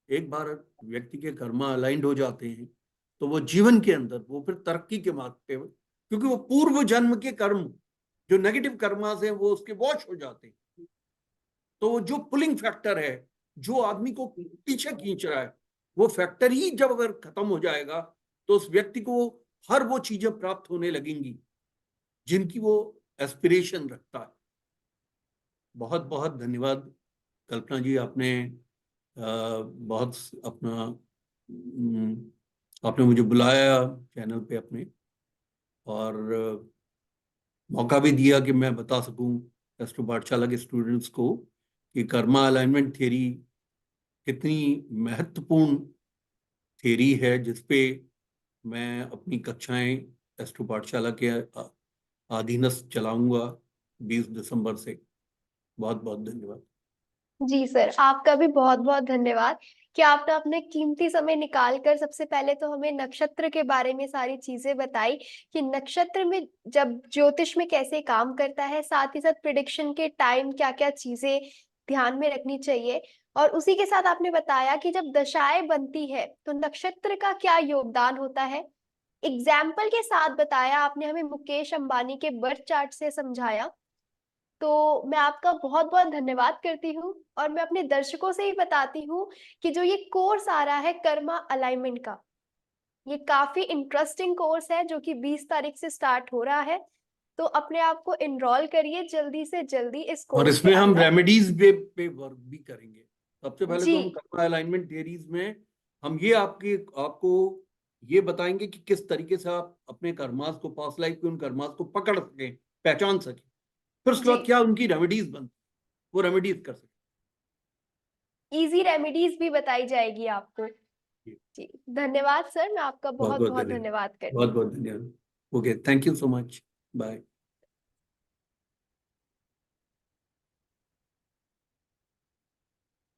एक बार व्यक्ति के कर्मा अलाइंड हो जाते हैं तो वो जीवन के अंदर वो फिर तरक्की के मार्ग पे, क्योंकि वो पूर्व जन्म के कर्म जो नेगेटिव कर्मास हैं वो उसके वॉश हो जाते हैं। तो जो पुलिंग फैक्टर है जो आदमी को पीछे खींच रहा है, वो फैक्टर ही जब अगर खत्म हो जाएगा तो उस व्यक्ति को हर वो चीजें प्राप्त होने लगेंगी जिनकी वो एस्पिरेशन रखता है। बहुत बहुत धन्यवाद कल्पना जी, आपने बहुत अपना आपने मुझे बुलाया चैनल पे अपने, और मौका भी दिया कि मैं बता सकूं एस्ट्रो पाठशाला के स्टूडेंट्स को कि कर्मा अलाइनमेंट थ्योरी कितनी महत्वपूर्ण थ्योरी है, जिसपे मैं अपनी कक्षाएं एस्ट्रो पाठशाला के अधीनस्थ चलाऊंगा 20 दिसंबर से। बहुत बहुत धन्यवाद। जी सर, आपका भी बहुत बहुत धन्यवाद कि आपने अपने कीमती समय निकाल कर सबसे पहले तो हमें नक्षत्र के बारे में सारी चीजें बताई कि नक्षत्र में जब ज्योतिष में कैसे काम करता है, साथ ही साथ प्रिडिक्शन के टाइम क्या क्या चीजें ध्यान में रखनी चाहिए। और उसी के साथ आपने बताया कि जब दशाएं बनती है तो नक्षत्र का क्या योगदान होता है। एग्जाम्पल के साथ बताया आपने हमें, मुकेश अंबानी के बर्थ चार्ट से समझाया। तो मैं आपका बहुत बहुत धन्यवाद करती हूँ और मैं अपने दर्शकों से ही बताती हूँ कि जो ये कोर्स आ रहा है कर्मा अलाइनमेंट का, ये काफी इंटरेस्टिंग कोर्स है जो कि 20 तारीख से स्टार्ट हो रहा है। तो अपने आप को एनरोल करिए जल्दी से जल्दी इस और कोर्स के इसमें हम अंदर। रेमेडीज पे वर्क भी करेंगे। सबसे पहले जी तो हम कर्मा अलाइनमेंट थियरीज में हम ये आपको ये बताएंगे कि किस तरीके से आप अपने कर्मास को पास्ट लाइफ के उन कर्मास को पकड़ सकें, पहचान सकें। फिर उसके जी, बाद क्या उनकी रेमेडीज बनती, वो रेमेडीज कर सकें। इजी रेमेडीज भी बताई जाएगी आपको। जी धन्यवाद सर, मैं आपका बहुत बहुत बहुत बहुत धन्यवाद। धन्यवाद बहुत करती हूँ। बहुत धन्यवाद। Okay, thank you so much. Bye.